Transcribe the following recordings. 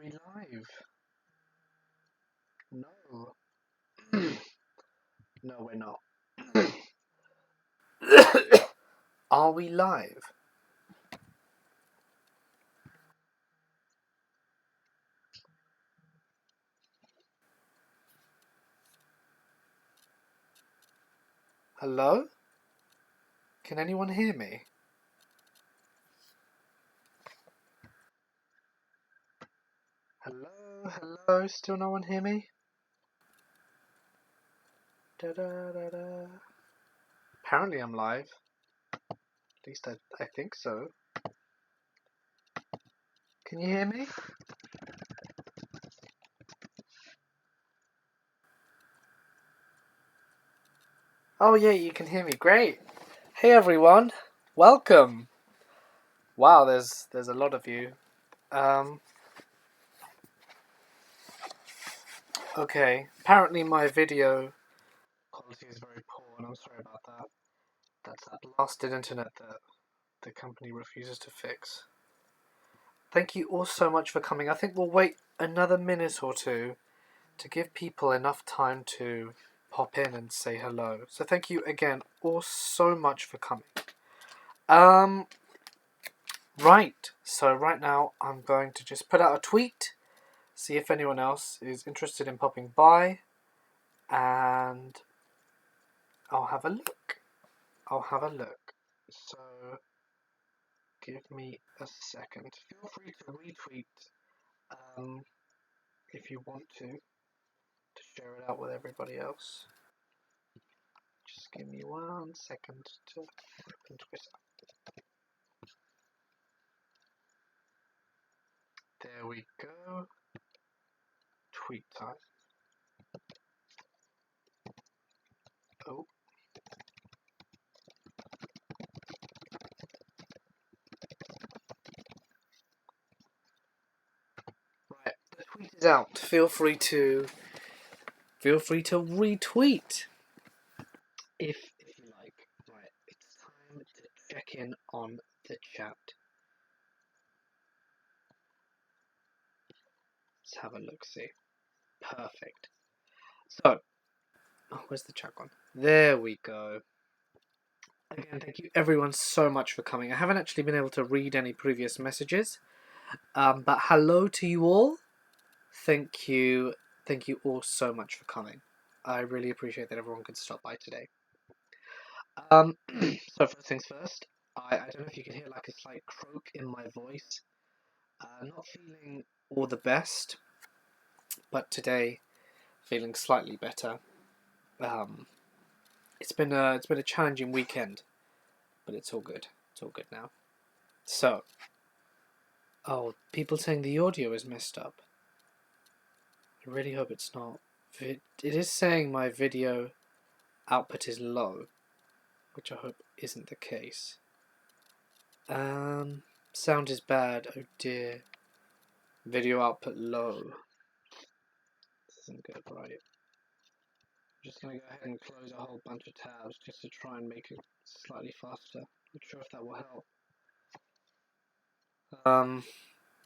we live? No. No, we're not. Are we live? Hello? Can anyone hear me? Hello? Hello? Still no one hear me? Da da da da. Apparently I'm live. At least I think so. Can you hear me? Oh yeah, you can hear me. Great. Hey everyone. Welcome. Wow, there's a lot of you. Okay. Apparently my video quality is very poor, and I'm sorry about that. That's that blasted internet that the company refuses to fix. Thank you all so much for coming. I think we'll wait another minute or two to give people enough time to pop in and say hello. So thank you again all so much for coming. Right. So right now I'm going to just put out a tweet, see if anyone else is interested in popping by, and I'll have a look. So give me a second. Feel free to retweet if you want to share it out with everybody else. Just give me 1 second to open Twitter. There we go. Tweet time. Oh. Right, the tweet is out. Feel free to retweet if you like. Right, it's time to check in on the chat. Let's have a look, see. Perfect. So, where's the chat gone? There we go. Again, thank you everyone so much for coming. I haven't actually been able to read any previous messages, but hello to you all. Thank you all so much for coming. I really appreciate that everyone could stop by today. So first things first, I don't know if you can hear like a slight croak in my voice. Not feeling all the best, but today feeling slightly better. It's been a challenging weekend, but it's all good. It's all good now. So, people saying the audio is messed up. I really hope it's not. It is saying my video output is low, which I hope isn't the case. Sound is bad. Oh dear. Video output low. This isn't good, right? I'm just gonna go ahead and close a whole bunch of tabs just to try and make it slightly faster. Not sure if that will help.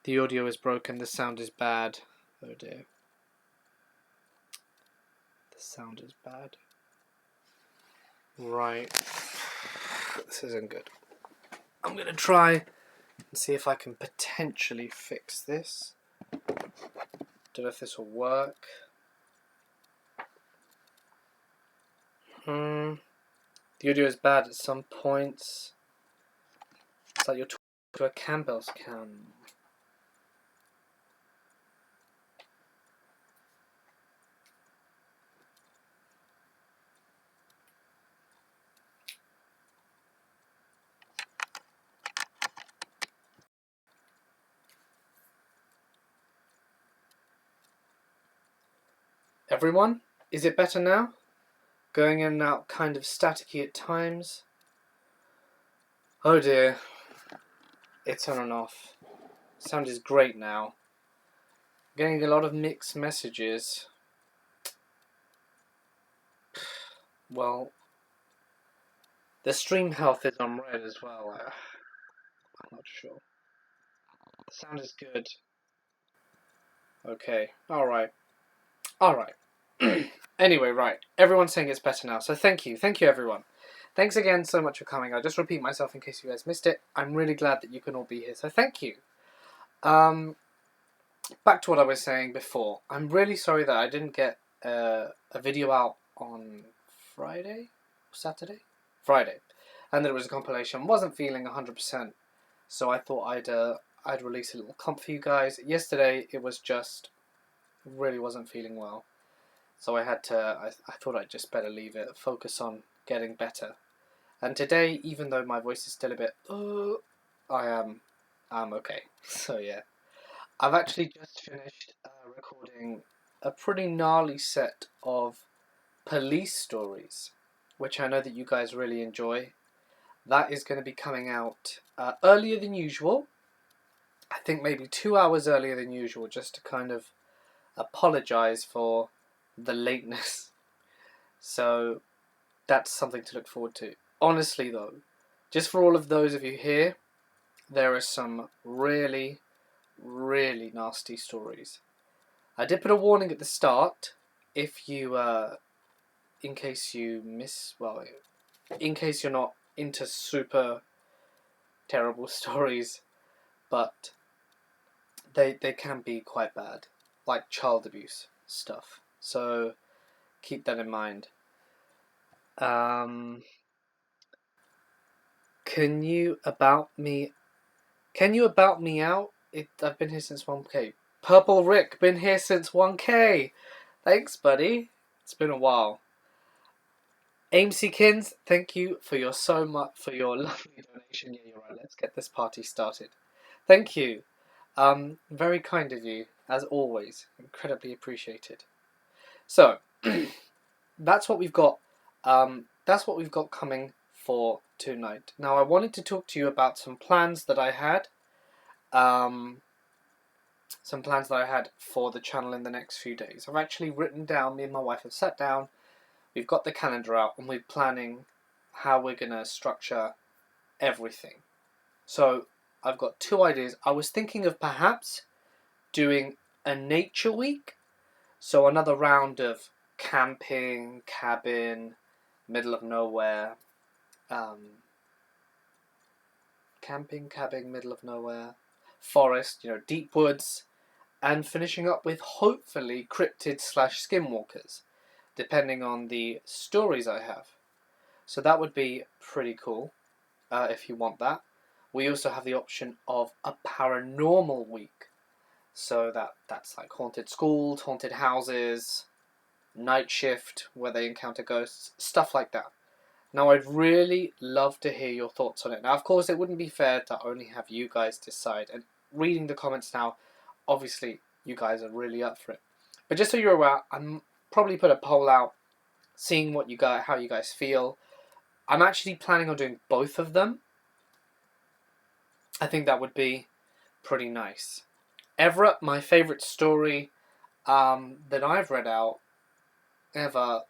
The audio is broken. The sound is bad. Oh dear. The sound is bad. Right. This isn't good. I'm gonna try and see if I can potentially fix this. Don't know if this will work. The audio is bad at some points. It's like you're talking to a Campbell's can. Everyone, is it better now? Going in and out, kind of staticky at times. Oh dear. It's on and off. Sound is great now. Getting a lot of mixed messages. Well, the stream health is on red as well. I'm not sure. The sound is good. Okay. Alright. Alright. Anyway, right. Everyone's saying it's better now, so thank you. Thank you, everyone. Thanks again so much for coming. I'll just repeat myself in case you guys missed it. I'm really glad that you can all be here, so thank you. Back to what I was saying before. I'm really sorry that I didn't get a video out on Friday? Saturday? Friday. And that it was a compilation. Wasn't feeling 100%, so I thought I'd release a little comp for you guys. Yesterday, it was just really wasn't feeling well. So I had to, I thought I'd just better leave it, focus on getting better. And today, even though my voice is still a bit, I'm okay. So yeah. I've actually just finished recording a pretty gnarly set of police stories, which I know that you guys really enjoy. That is going to be coming out earlier than usual. I think maybe 2 hours earlier than usual, just to kind of apologise for the lateness. So that's something to look forward to. Honestly though, just for all of those of you here, there are some really, really nasty stories. I did put a warning at the start, if you, in case you in case you're not into super terrible stories, but they can be quite bad, like child abuse stuff. So keep that in mind. Can you about me out? I've been here since 1K. Purple Rick, been here since 1K. Thanks, buddy. It's been a while. AMC Kins, thank you for your lovely donation. Yeah, you're right. Let's get this party started. Thank you. Very kind of you, as always. Incredibly appreciated. So, that's what we've got. That's what we've got coming for tonight. Now, I wanted to talk to you about some plans that I had. Some plans that I had for the channel in the next few days. I've actually written down. Me and my wife have sat down. We've got the calendar out, and we're planning how we're gonna structure everything. So I've got two ideas. I was thinking of perhaps doing a nature week. So another round of camping, cabin, middle of nowhere. Camping, cabin, middle of nowhere. Forest, deep woods. And finishing up with hopefully cryptid/skinwalkers, depending on the stories I have. So that would be pretty cool, if you want that. We also have the option of a paranormal week. So that's like haunted schools, haunted houses, night shift where they encounter ghosts, stuff like that. Now I'd really love to hear your thoughts on it. Now of course it wouldn't be fair to only have you guys decide, and reading the comments now, obviously you guys are really up for it. But just so you're aware, I'm probably put a poll out, seeing how you guys feel. I'm actually planning on doing both of them. I think that would be pretty nice. Everett, my favourite story that I've read out ever.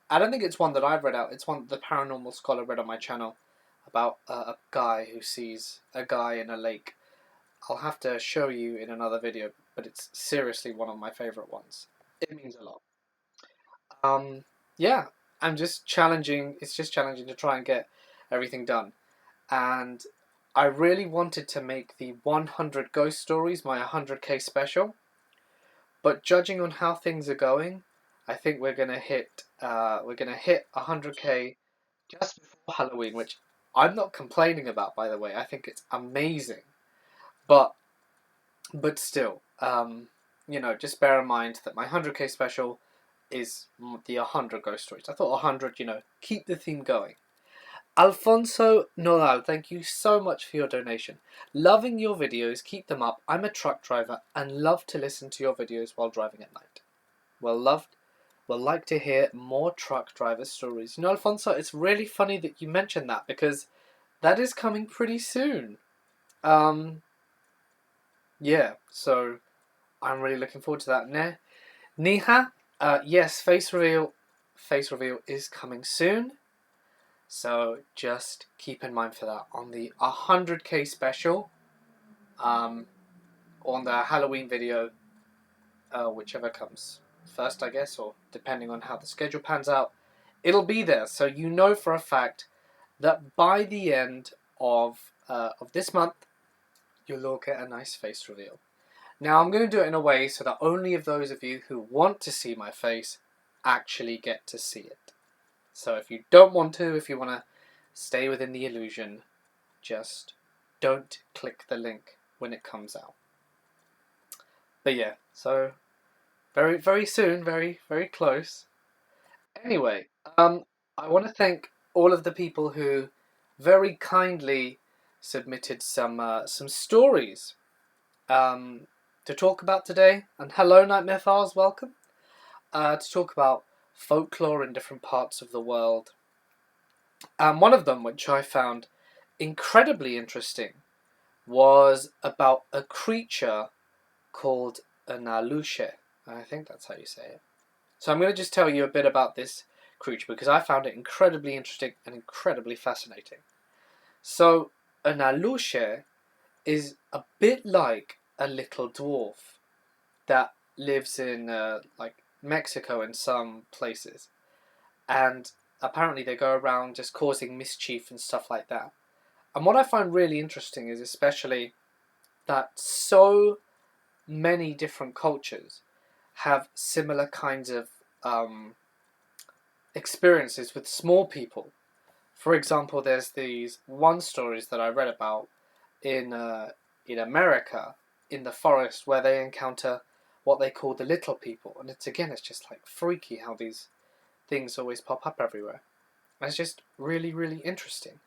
I don't think it's one that I've read out. It's one that the Paranormal Scholar read on my channel about a guy who sees a guy in a lake. I'll have to show you in another video, but it's seriously one of my favourite ones. It means a lot. Yeah, I'm just challenging. It's just challenging to try and get everything done. And I really wanted to make the 100 ghost stories my 100K special. But judging on how things are going, I think we're gonna hit 100K just before Halloween, which I'm not complaining about, by the way. I think it's amazing. But still, just bear in mind that my 100K special is the 100 ghost stories. I thought 100, keep the theme going. Alfonso Noral, thank you so much for your donation. Loving your videos, keep them up. I'm a truck driver and love to listen to your videos while driving at night. Well, like to hear more truck driver stories. Alfonso, it's really funny that you mentioned that because that is coming pretty soon. Yeah, so I'm really looking forward to that. Niha, yes, face reveal is coming soon. So just keep in mind for that on the 100K special, on the Halloween video. whichever comes first, I guess, or depending on how the schedule pans out, it'll be there. So you know for a fact that by the end of this month, you'll all get a nice face reveal. Now I'm going to do it in a way so that only of those of you who want to see my face actually get to see it. So if you don't want to, if you want to stay within the illusion, just don't click the link when it comes out. But yeah, so very, very soon, very, very close. Anyway, I want to thank all of the people who very kindly submitted some stories to talk about today. And hello, Nightmare Files, welcome. To talk about folklore in different parts of the world. One of them, which I found incredibly interesting, was about a creature called a Nalushe. I think that's how you say it. So I'm going to just tell you a bit about this creature because I found it incredibly interesting and incredibly fascinating. So a Nalushe is a bit like a little dwarf that lives in like Mexico in some places, and apparently they go around just causing mischief and stuff like that. And what I find really interesting is especially that so many different cultures have similar kinds of experiences with small people. For example, there's these one stories that I read about in America, in the forest, where they encounter what they call the little people, and it's just like freaky how these things always pop up everywhere. And it's just really, really interesting.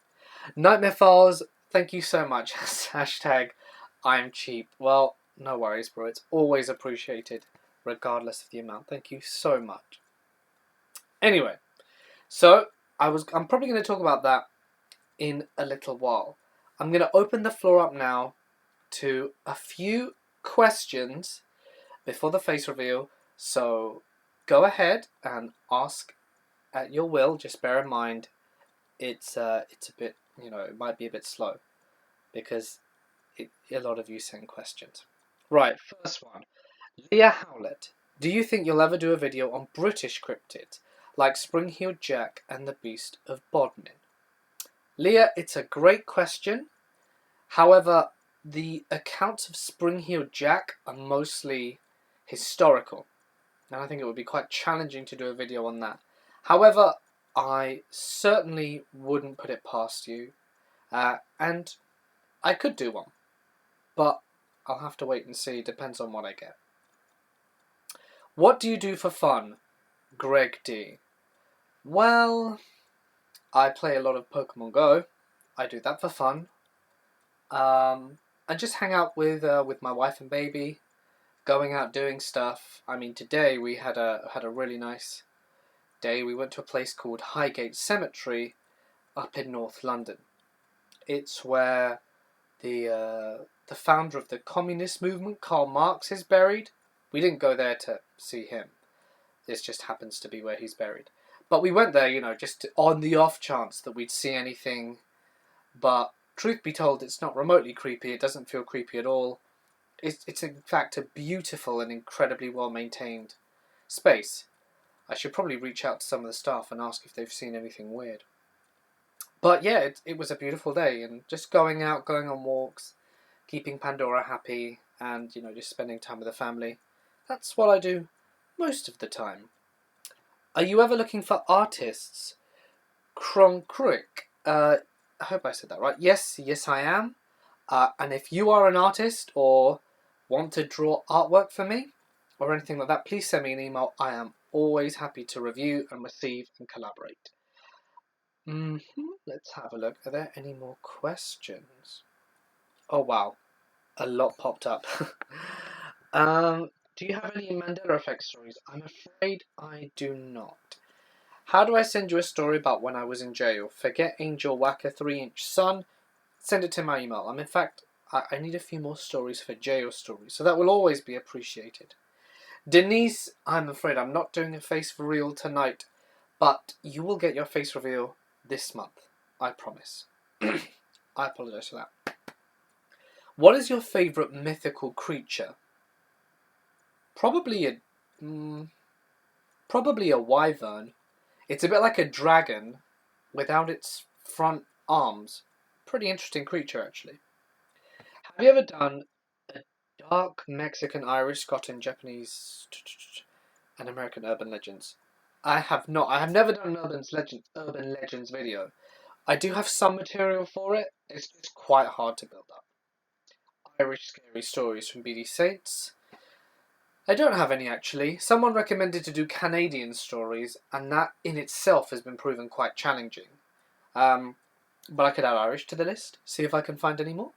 Nightmare Files, thank you so much. Hashtag I'm cheap. Well, no worries, bro. It's always appreciated, regardless of the amount. Thank you so much. Anyway, so I'm probably going to talk about that in a little while. I'm going to open the floor up now to a few questions before the face reveal. So go ahead and ask at your will. Just bear in mind, it's a bit, it might be a bit slow because a lot of you send questions. Right, first one. Leah Howlett, do you think you'll ever do a video on British cryptids like Spring-Heeled Jack and the Beast of Bodmin? Leah, it's a great question. However, the accounts of Spring-Heeled Jack are mostly historical, and I think it would be quite challenging to do a video on that. However, I certainly wouldn't put it past you, and I could do one, but I'll have to wait and see. Depends on what I get. What do you do for fun, Greg D? Well, I play a lot of Pokemon Go. I do that for fun. I just hang out with my wife and baby, going out doing stuff. I mean, today we had a really nice day. We went to a place called Highgate Cemetery up in North London. It's where the founder of the communist movement, Karl Marx, is buried. We didn't go there to see him. This just happens to be where he's buried. But we went there, just on the off chance that we'd see anything. But truth be told, it's not remotely creepy. It doesn't feel creepy at all. It's in fact a beautiful and incredibly well-maintained space. I should probably reach out to some of the staff and ask if they've seen anything weird. But yeah, it was a beautiful day, and just going out, going on walks, keeping Pandora happy, and just spending time with the family. That's what I do most of the time. Are you ever looking for artists? Kronkruik. I hope I said that right. Yes, I am. And if you are an artist or want to draw artwork for me or anything like that, please send me an email. I am always happy to review and receive and collaborate. Let's have a look. Are there any more questions? Oh wow, a lot popped up. Do you have any Mandela effect stories? I'm afraid I do not. How do I send you a story about when I was in jail? Forget Angel Whacker 3-inch Sun. Send it to my email. In fact, I need a few more stories for jail stories, so that will always be appreciated. Denise, I'm afraid I'm not doing a face reveal tonight, but you will get your face reveal this month. I promise. I apologise for that. What is your favourite mythical creature? Probably a mm, probably a wyvern. It's a bit like a dragon without its front arms. Pretty interesting creature, actually. Have you ever done a dark Mexican, Irish, Scottish, Japanese, and American urban legends? I have not. I have never done an urban legends video. I do have some material for it. It's just quite hard to build up. Irish scary stories from BD Saints. I don't have any actually. Someone recommended to do Canadian stories, and that in itself has been proven quite challenging. Um, but I could add Irish to the list, see if I can find any more.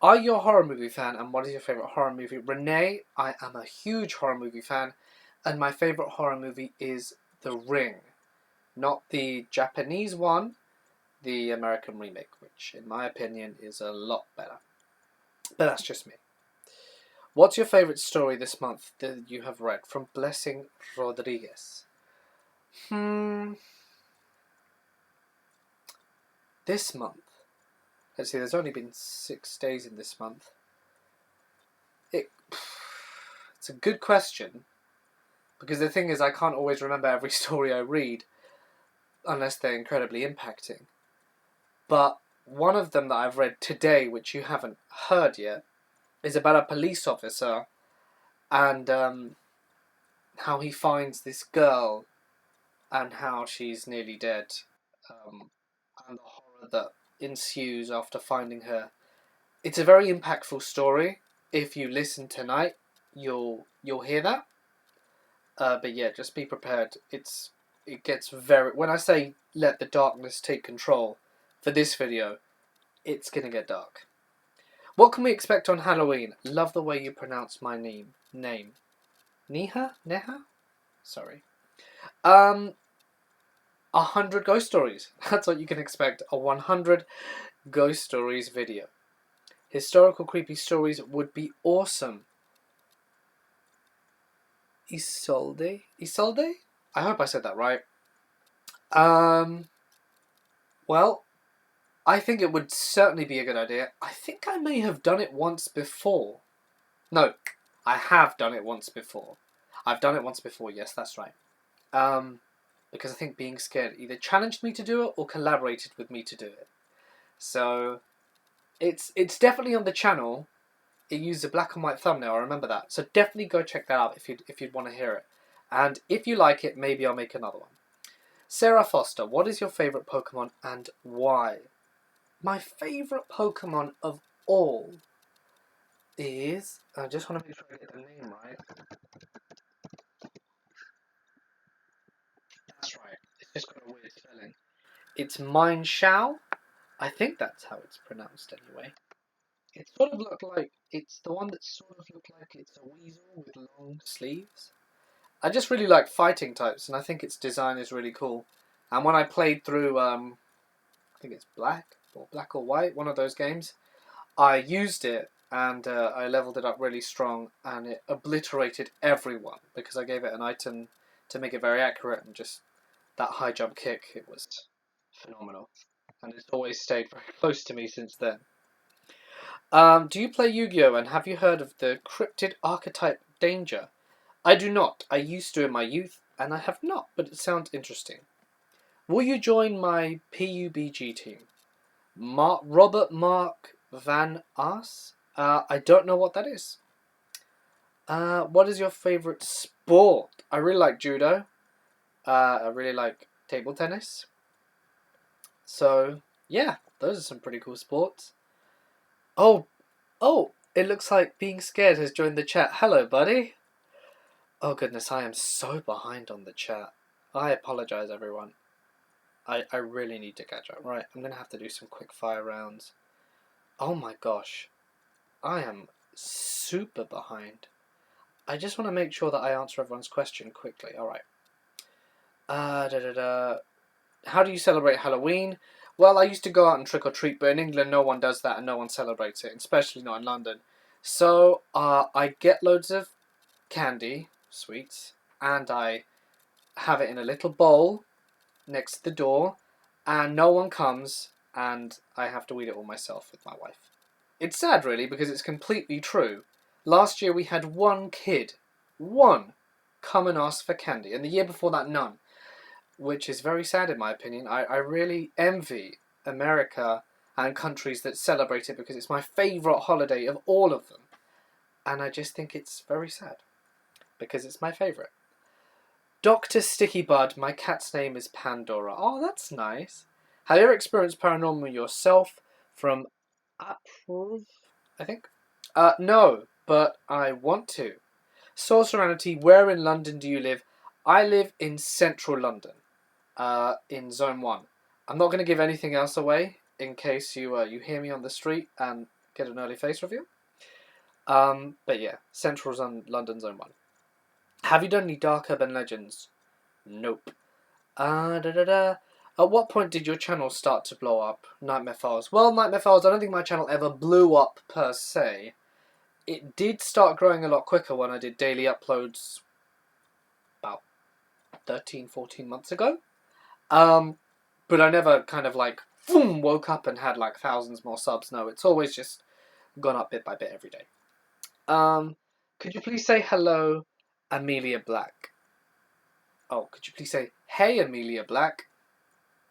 Are you a horror movie fan, and what is your favourite horror movie? Renee, I am a huge horror movie fan, and my favourite horror movie is The Ring. Not the Japanese one, the American remake, which in my opinion is a lot better. But that's just me. What's your favourite story this month that you have read? From Blessing Rodriguez. This month. Let's see, there's only been 6 days in this month. It's a good question. Because the thing is, I can't always remember every story I read. Unless they're incredibly impacting. But one of them that I've read today, which you haven't heard yet, is about a police officer and how he finds this girl and how she's nearly dead, and the horror that ensues after finding her. It's a very impactful story. If you listen tonight, you'll hear that. But yeah, just be prepared. It gets very. When I say let the darkness take control for this video, it's gonna get dark. What can we expect on Halloween? Love the way you pronounce my name. Neha? Neha? Sorry. 100 ghost stories. That's what you can expect. A 100 ghost stories video. Historical creepy stories would be awesome. Isolde? Isolde? I hope I said that right. Well, I think it would certainly be a good idea. I think I may have done it once before. No, I have done it once before. I've done it once before, yes, that's right. Because I think Being Scared either challenged me to do it or collaborated with me to do it. So, it's definitely on the channel. It used a black and white thumbnail, I remember that. So definitely go check that out if you'd want to hear it. And if you like it, maybe I'll make another one. Sarah Foster, what is your favourite Pokemon and why? My favourite Pokemon of all is... I just want to make sure I get the name right. That's right. It's just got a weird spelling. It's Mineshao. I think that's how it's pronounced anyway. It sort of looked like... It's the one that sort of looked like it's a weasel with long sleeves. I just really like fighting types, and I think its design is really cool. And when I played through, I think it's Black or White, one of those games, I used it, and I leveled it up really strong, and it obliterated everyone, because I gave it an item to make it very accurate, and just that high jump kick, it was phenomenal. And it's always stayed very close to me since then. Do you play Yu-Gi-Oh! And have you heard of the cryptid archetype Danger? I do not. I used to in my youth, and I have not, but it sounds interesting. Will you join my PUBG team? Robert Mark Van Ass? I don't know what that is. What is your favourite sport? I really like judo. I really like table tennis. So, yeah, those are some pretty cool sports. Oh, it looks like Being Scared has joined the chat. Hello, buddy. Oh goodness, I am so behind on the chat. I apologise, everyone. I really need to catch up. Right, I'm going to have to do some quick fire rounds. Oh my gosh. I am super behind. I just want to make sure that I answer everyone's question quickly. Alright. How do you celebrate Halloween? Well, I used to go out and trick-or-treat, but in England no one does that and no one celebrates it, especially not in London. So, I get loads of candy, sweets, and I have it in a little bowl next to the door, and no one comes, and I have to eat it all myself with my wife. It's sad, really, because it's completely true. Last year we had one kid one come and ask for candy, and the year before that, none, which is very sad in my opinion. I really envy America and countries that celebrate it because it's my favourite holiday of all of them. And I just think it's very sad because it's my favourite. Dr. Sticky Bud, my cat's name is Pandora. Oh, that's nice. Have you ever experienced paranormal yourself? From April, I think? No, but I want to. Soul Serenity, where in London do you live? I live in central London, in Zone 1. I'm not going to give anything else away in case you hear me on the street and get an early face review. But yeah, central London, Zone 1. Have you done any dark urban legends? Nope. At what point did your channel start to blow up? Nightmare Files. Well, Nightmare Files, I don't think my channel ever blew up per se. It did start growing a lot quicker when I did daily uploads about 13, 14 months ago. But I never kind of like, boom, woke up and had like thousands more subs. No, it's always just gone up bit by bit every day. Could you please say hello, Amelia Black? Oh, could you please say, hey, Amelia Black?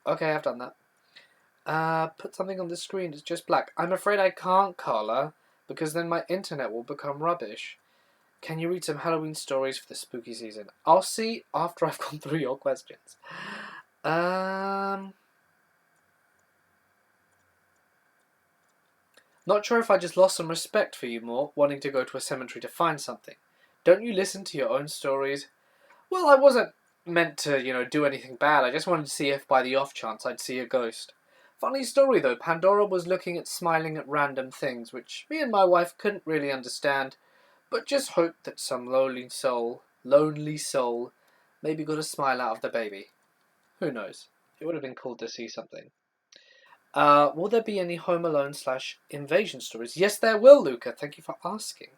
Okay, I've done that. Put something on the screen, it's just black. I'm afraid I can't, Carla, because then my internet will become rubbish. Can you read some Halloween stories for the spooky season? I'll see after I've gone through your questions. Not sure if I just lost some respect for you more, wanting to go to a cemetery to find something. Don't you listen to your own stories? Well, I wasn't meant to, do anything bad. I just wanted to see if by the off chance I'd see a ghost. Funny story though, Pandora was looking at smiling at random things, which me and my wife couldn't really understand, but just hoped that some lonely soul, maybe got a smile out of the baby. Who knows? It would have been cool to see something. Will there be any Home Alone / invasion stories? Yes, there will, Luca. Thank you for asking.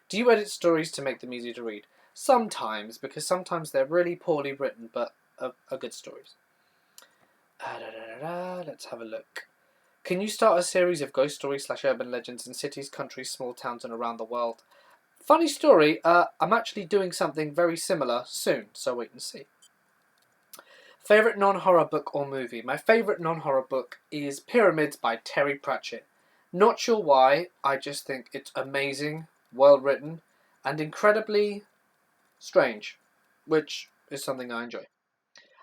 Do you edit stories to make them easy to read? Sometimes, because sometimes they're really poorly written, but are good stories. Let's have a look. Can you start a series of ghost stories / urban legends in cities, countries, small towns, and around the world? Funny story, I'm actually doing something very similar soon, so wait and see. Favourite non-horror book or movie? My favourite non-horror book is Pyramids by Terry Pratchett. Not sure why, I just think it's amazing, well written, and incredibly strange, which is something I enjoy.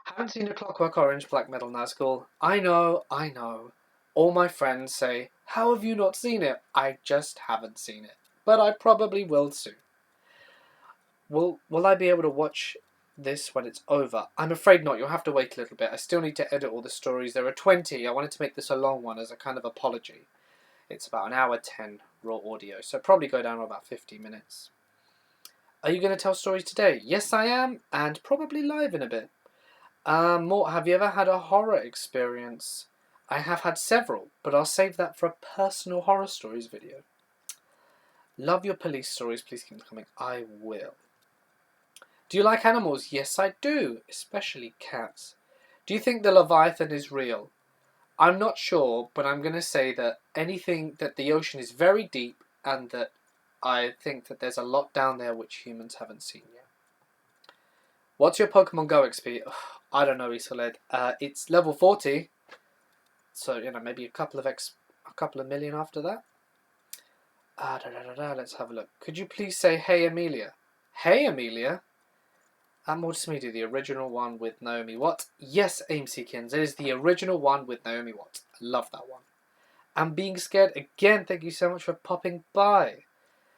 Haven't seen A Clockwork Orange, Black Metal Nazgul. I know. All my friends say, how have you not seen it? I just haven't seen it. But I probably will soon. Will I be able to watch this when it's over? I'm afraid not. You'll have to wait a little bit. I still need to edit all the stories. There are 20. I wanted to make this a long one as a kind of apology. It's about an hour 10 raw audio, so probably go down to about 50 minutes. Are you going to tell stories today? Yes, I am, and probably live in a bit. Mort, have you ever had a horror experience? I have had several, but I'll save that for a personal horror stories video. Love your police stories, please keep them coming. I will. Do you like animals? Yes, I do, especially cats. Do you think the Leviathan is real? I'm not sure, but I'm going to say that the ocean is very deep and that I think that there's a lot down there which humans haven't seen yet. What's your Pokemon Go XP? I don't know, Isoled. It's level 40, so maybe a couple of million after that. Let's have a look. Could you please say hey Amelia? Hey Amelia? Mortis Media, the original one with Naomi Watts. Yes, Aim Seekins, it is the original one with Naomi Watts. I love that one. I'm being scared again. Thank you so much for popping by.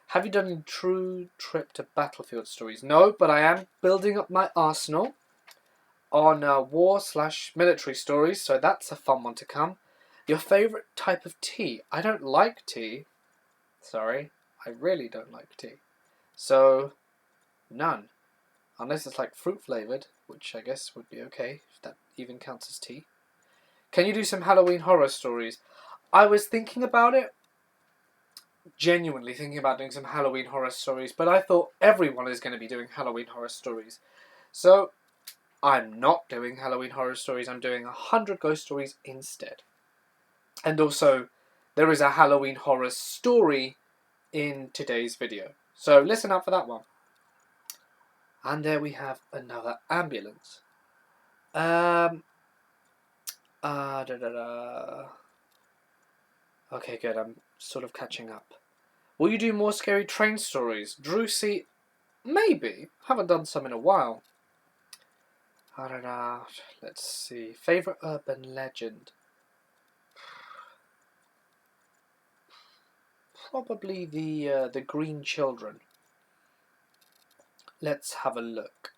Have you done any true trip to battlefield stories? No, but I am building up my arsenal on war / military stories, so that's a fun one to come. Your favourite type of tea? I don't like tea. Sorry, I really don't like tea. So, none. Unless it's like fruit flavoured, which I guess would be okay, if that even counts as tea. Can you do some Halloween horror stories? I was thinking about it, genuinely thinking about doing some Halloween horror stories, but I thought everyone is going to be doing Halloween horror stories. So, I'm not doing Halloween horror stories, I'm doing 100 ghost stories instead. And also, there is a Halloween horror story in today's video. So listen up for that one. And there we have another ambulance. Da, da, da. Okay, good. I'm sort of catching up. Will you do more scary train stories? Drusy, maybe. Haven't done some in a while. I don't know. Let's see. Favorite urban legend? Probably the Green Children. Let's have a look.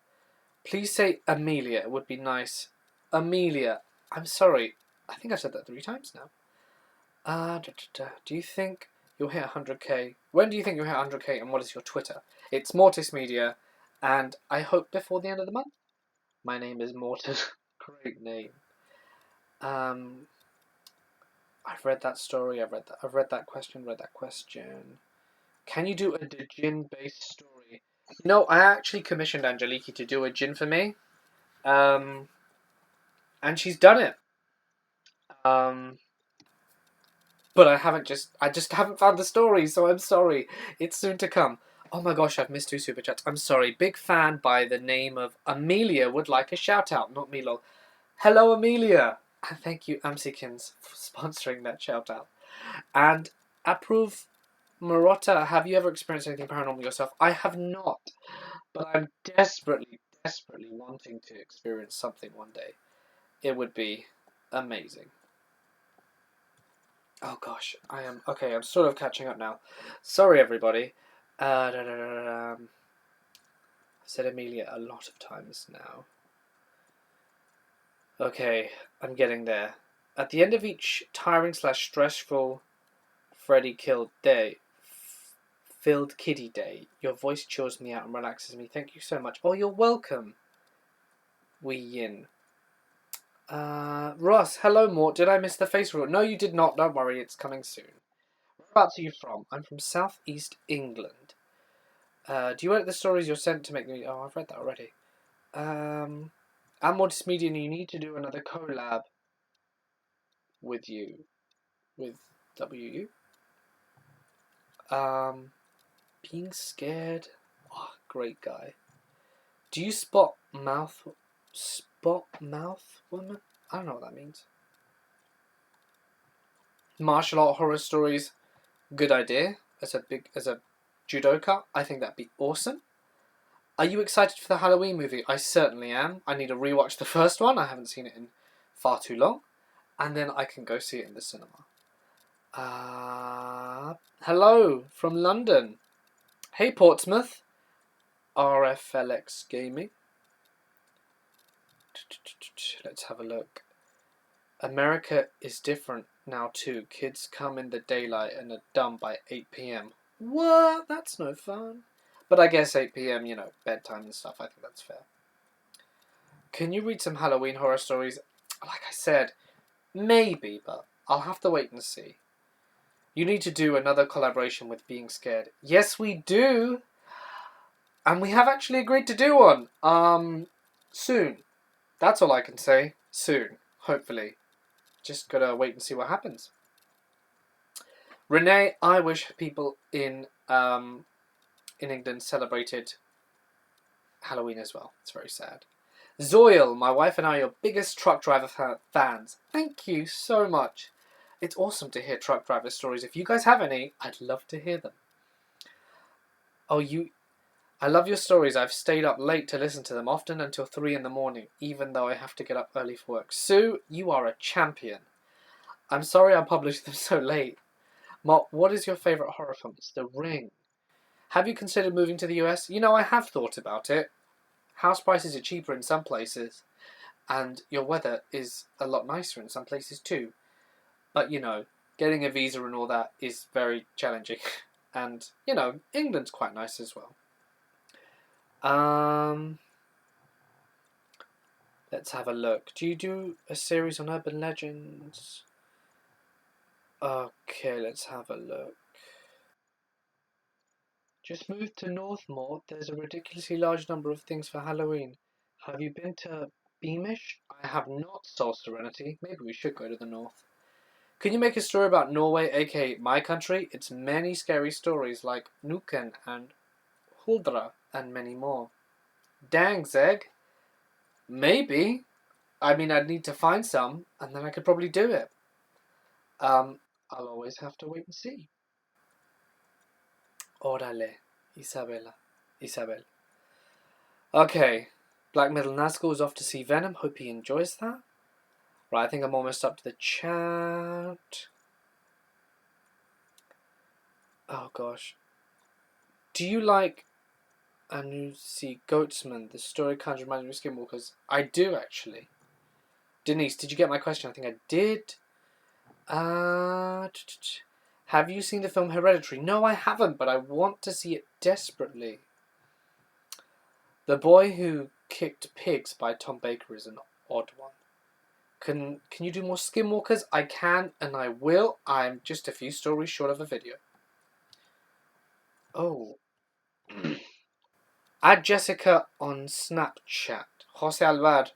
Please say Amelia. It would be nice. Amelia. I'm sorry. I think I've said that 3 times now. Do you think you'll hit 100k? When do you think you'll hit 100k, and what is your Twitter? It's Mortis Media, and I hope before the end of the month. My name is Mortis. Great name. I've read that story. I've read that question. Can you do a Djinn-based story? I actually commissioned Angeliki to do a Djinn for me, and she's done it. But I just haven't found the story, so I'm sorry. It's soon to come. Oh my gosh, I've missed 2 super chats. I'm sorry. Big fan by the name of Amelia would like a shout out, not Milo. Hello, Amelia. And thank you, Amsikins, for sponsoring that shout out. And approve Marotta, have you ever experienced anything paranormal yourself? I have not, but I'm desperately wanting to experience something one day. It would be amazing. Oh gosh, I'm sort of catching up now. Sorry, everybody. I've said Amelia a lot of times now. Okay, I'm getting there. At the end of each tiring/stressful Freddy filled kiddie day, your voice chills me out and relaxes me. Thank you so much. Oh, you're welcome. Wee Yin. Ross, hello, Mort. Did I miss the face rule? No, you did not. Don't worry, it's coming soon. Whereabouts are you from? I'm from Southeast England. Do you edit the stories you're sent to make me? Oh, I've read that already. I'm Mortis Media, and you need to do another collab with you, with WU. Being scared. Oh, great guy. Do you spot mouth woman? I don't know what that means. Martial art horror stories. Good idea. As a judoka, I think that'd be awesome. Are you excited for the Halloween movie? I certainly am. I need to rewatch the first one. I haven't seen it in far too long. And then I can go see it in the cinema. Hello from London. Hey, Portsmouth. RFLX Gaming. Let's have a look. America is different now too. Kids come in the daylight and are done by 8 p.m. What? That's no fun. But I guess 8 p.m, bedtime and stuff. I think that's fair. Can you read some Halloween horror stories? Like I said, maybe, but I'll have to wait and see. You need to do another collaboration with Being Scared. Yes, we do. And we have actually agreed to do one. Soon. That's all I can say. Soon. Hopefully. Just gotta wait and see what happens. Renee, I wish people in England celebrated Halloween as well. It's very sad. Zoil, my wife and I are your biggest truck driver fans. Thank you so much. It's awesome to hear truck driver stories. If you guys have any, I'd love to hear them. I love your stories. I've stayed up late to listen to them, often until 3 in the morning, even though I have to get up early for work. Sue, you are a champion. I'm sorry I published them so late. Mott, what is your favourite horror film? It's The Ring. Have you considered moving to the US? I have thought about it. House prices are cheaper in some places, and your weather is a lot nicer in some places too. But, getting a visa and all that is very challenging. And, England's quite nice as well. Let's have a look. Do you do a series on urban legends? Okay, let's have a look. Just moved to Northmore. There's a ridiculously large number of things for Halloween. Have you been to Beamish? I have not, Soul Serenity. Maybe we should go to the north. Can you make a story about Norway, aka my country? It's many scary stories like Nuken and Huldra and many more. Dang, Zeg. Maybe. I mean, I'd need to find some, and then I could probably do it. Um, I'll always have to wait and see. Órale, Isabella. Isabel. Okay. Black Metal Nazgul is off to see Venom. Hope he enjoys that. Right, I think I'm almost up to the chat. Oh, gosh. Do you like Anusi Goatsman, the story kind of reminds me of Skinwalkers? I do, actually. Denise, did you get my question? I think I did. Have you seen the film Hereditary? No, I haven't, but I want to see it desperately. The Boy Who Kicked Pigs by Tom Baker is an odd one. Can you do more Skinwalkers? I can, and I will. I'm just a few stories short of a video. Oh. Add Jessica on Snapchat. Jose Alvar.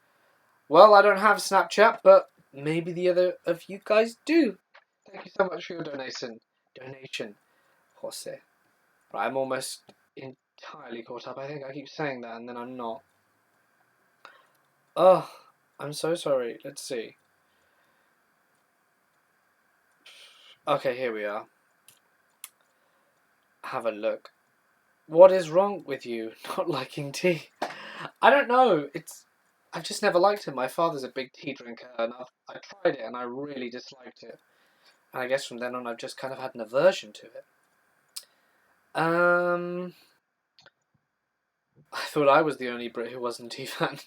Well, I don't have Snapchat, but maybe the other of you guys do. Thank you so much for your donation. Jose. Right, I'm almost entirely caught up. I think I keep saying that and then I'm not. Oh, I'm so sorry. Let's see. Okay, here we are. Have a look. What is wrong with you not liking tea? I don't know. I've just never liked it. My father's a big tea drinker, and I tried it and I really disliked it. And I guess from then on, I've just kind of had an aversion to it. I thought I was the only Brit who wasn't a tea fan.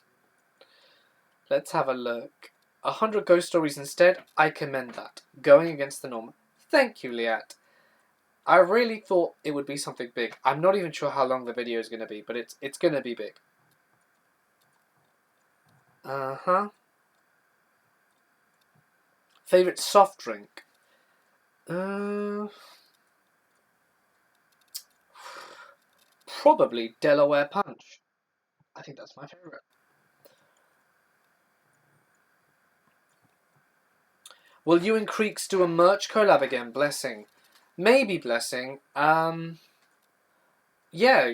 Let's have a look. 100 ghost stories instead. I commend that. Going against the norm. Thank you, Liat. I really thought it would be something big. I'm not even sure how long the video is going to be, but it's going to be big. Uh-huh. Favorite soft drink? Probably Delaware Punch. I think that's my favorite. Will you and Creeks do a merch collab again? Blessing. Maybe Blessing. Yeah,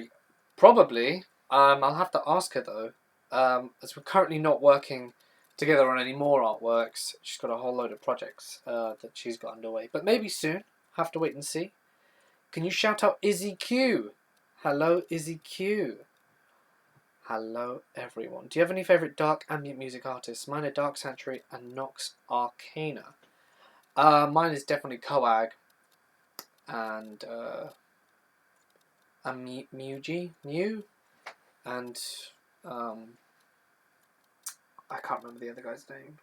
probably. I'll have to ask her though. As we're currently not working together on any more artworks. She's got a whole load of projects that she's got underway. But maybe soon. Have to wait and see. Can you shout out Izzy Q? Hello, Izzy Q. Hello, everyone. Do you have any favourite dark ambient music artists? Mine are Dark Sanctuary and Nox Arcana. Mine is definitely Coag and Mew, and I can't remember the other guy's name.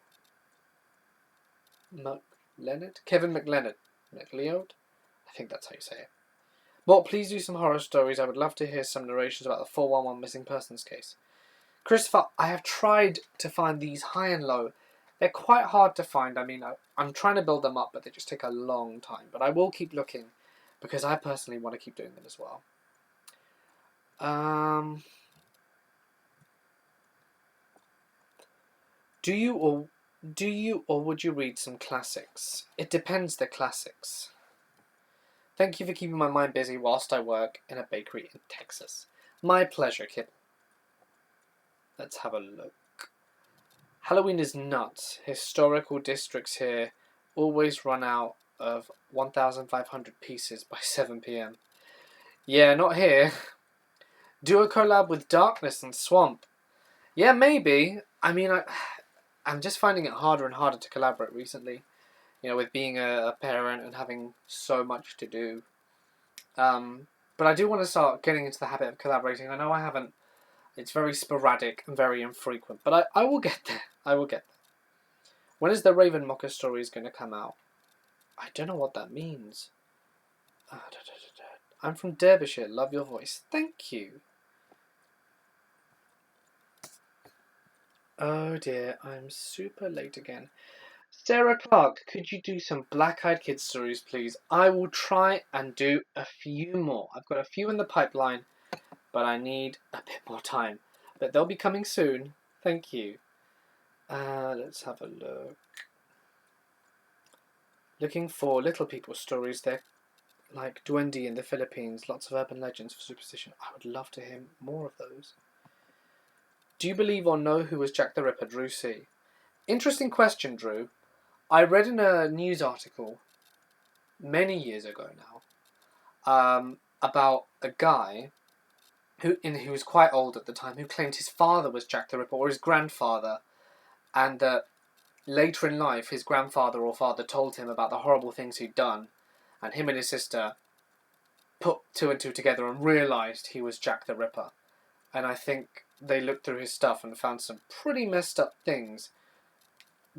Kevin McLeod. I think that's how you say it. Mort, please do some horror stories. I would love to hear some narrations about the 411 missing persons case. Christopher, I have tried to find these high and low. They're quite hard to find. I mean, I'm trying to build them up, but they just take a long time. But I will keep looking because I personally want to keep doing them as well. Do you or would you read some classics? It depends the classics. Thank you for keeping my mind busy whilst I work in a bakery in Texas. My pleasure, Kip. Let's have a look. Halloween is nuts. Historical districts here always run out of 1,500 pieces by 7 p.m. Yeah, not here. Do a collab with Darkness and Swamp. Yeah, maybe. I mean, I'm just finding it harder and harder to collaborate recently. You know, with being a parent and having so much to do. But I do want to start getting into the habit of collaborating. I know I haven't. It's very sporadic and very infrequent, but I will get there. I will get there. When is the Raven Mocker stories going to come out? I don't know what that means. I'm from Derbyshire. Love your voice. Thank you. Oh dear, I'm super late again. Sarah Clark, could you do some Black Eyed Kids stories, please? I will try and do a few more. I've got a few in the pipeline, but I need a bit more time. But they'll be coming soon. Thank you. Let's have a look. Looking for little people stories. They're like Duende in the Philippines. Lots of urban legends for superstition. I would love to hear more of those. Do you believe or know who was Jack the Ripper, Drew C? Interesting question, Drew. I read in a news article many years ago now about a guy who was quite old at the time who claimed his father was Jack the Ripper or his grandfather, and that later in life his grandfather or father told him about the horrible things he'd done, and him and his sister put two and two together and realised he was Jack the Ripper. And I think they looked through his stuff and found some pretty messed up things.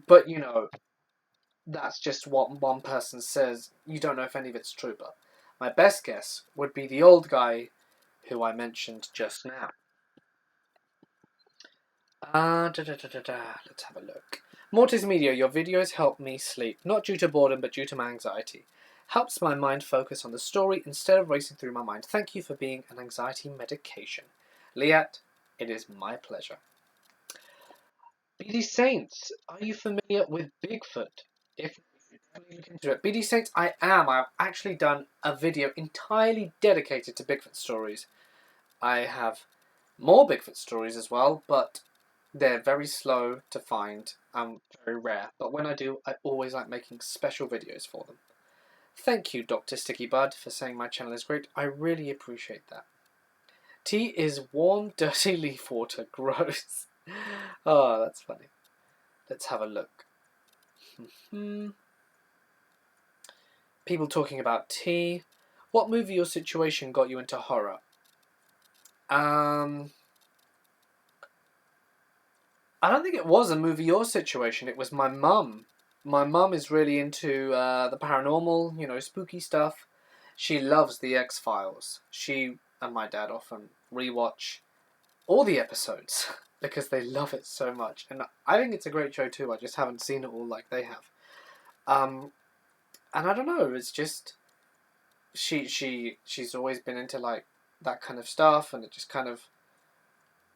But, you know, that's just what one person says. You don't know if any of it's true, but my best guess would be the old guy who I mentioned just now. Let's have a look. Mortis Media, your videos help me sleep, not due to boredom, but due to my anxiety. Helps my mind focus on the story instead of racing through my mind. Thank you for being an anxiety medication. Liat, it is my pleasure. BD Saints, are you familiar with Bigfoot? If you look into it, BD Saints, I am. I've actually done a video entirely dedicated to Bigfoot stories. I have more Bigfoot stories as well, but they're very slow to find and very rare. But when I do, I always like making special videos for them. Thank you, Dr. Sticky Bud, for saying my channel is great. I really appreciate that. Tea is warm, dirty leaf water. Gross. Oh, that's funny. Let's have a look. People talking about tea. What movie or situation got you into horror? I don't think it was a movie or situation. It was my mum. My mum is really into the paranormal, you know, spooky stuff. She loves the X-Files. She and my dad often rewatch all the episodes because they love it so much. And I think it's a great show too. I just haven't seen it all like they have. And I don't know. It's just she's always been into like that kind of stuff, and it just kind of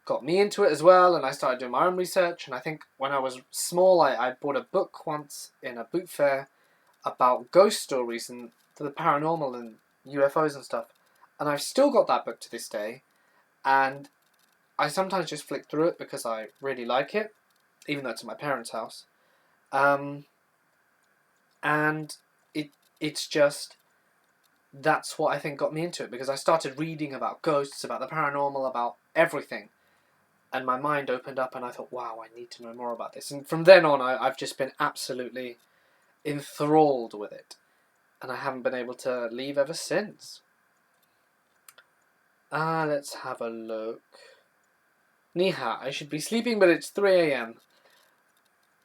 got me into it as well, and I started doing my own research. And I think when I was small, I bought a book once in a boot fair about ghost stories and the paranormal and UFOs and stuff, and I've still got that book to this day, and I sometimes just flick through it because I really like it, even though it's at my parents' house, and it's just, that's what I think got me into it, because I started reading about ghosts, about the paranormal, about everything. And my mind opened up and I thought, wow, I need to know more about this. And from then on, I've just been absolutely enthralled with it. And I haven't been able to leave ever since. Let's have a look. Niha, I should be sleeping, but it's 3 a.m.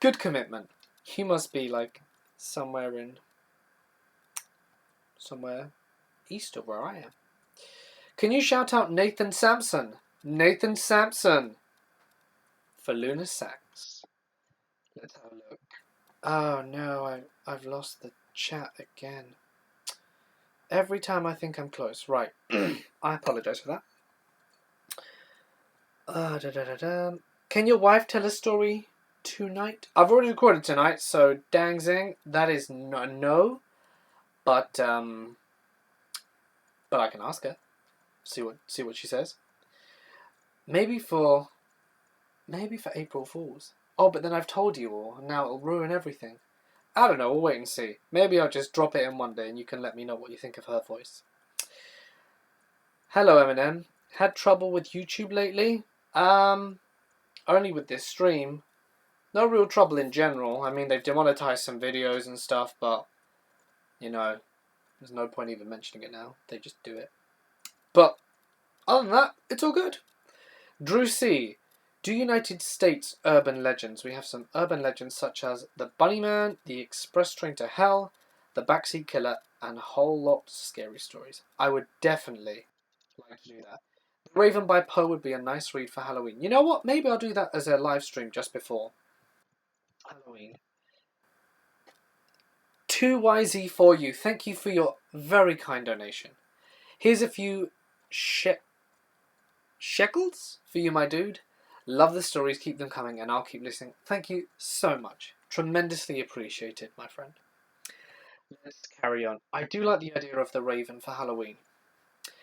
Good commitment. You must be like somewhere east of where I am. Can you shout out Nathan Sampson? Nathan Sampson for Luna Sax. Let's have a look. Oh no, I've lost the chat again. Every time I think I'm close. Right. I apologise for that. Can your wife tell a story tonight? I've already recorded tonight, so dang zing, that is no. But I can ask her. See what she says. Maybe for April Fools. Oh, but then I've told you all, and now it'll ruin everything. I don't know, we'll wait and see. Maybe I'll just drop it in one day and you can let me know what you think of her voice. Hello, Eminem. Had trouble with YouTube lately? Only with this stream. No real trouble in general. I mean, they've demonetized some videos and stuff, but, you know, there's no point even mentioning it now. They just do it. But, other than that, it's all good. Drew C. Do United States urban legends? We have some urban legends such as the Bunnyman, the Express Train to Hell, the Backseat Killer, and a whole lot of scary stories. I would definitely like to do that. The Raven by Poe would be a nice read for Halloween. You know what? Maybe I'll do that as a live stream just before Halloween. 2YZ for you. Thank you for your very kind donation. Here's a few shekels for you, my dude. Love the stories, keep them coming, and I'll keep listening. Thank you so much. Tremendously appreciated, my friend. Let's carry on. I do like the idea of the Raven for Halloween.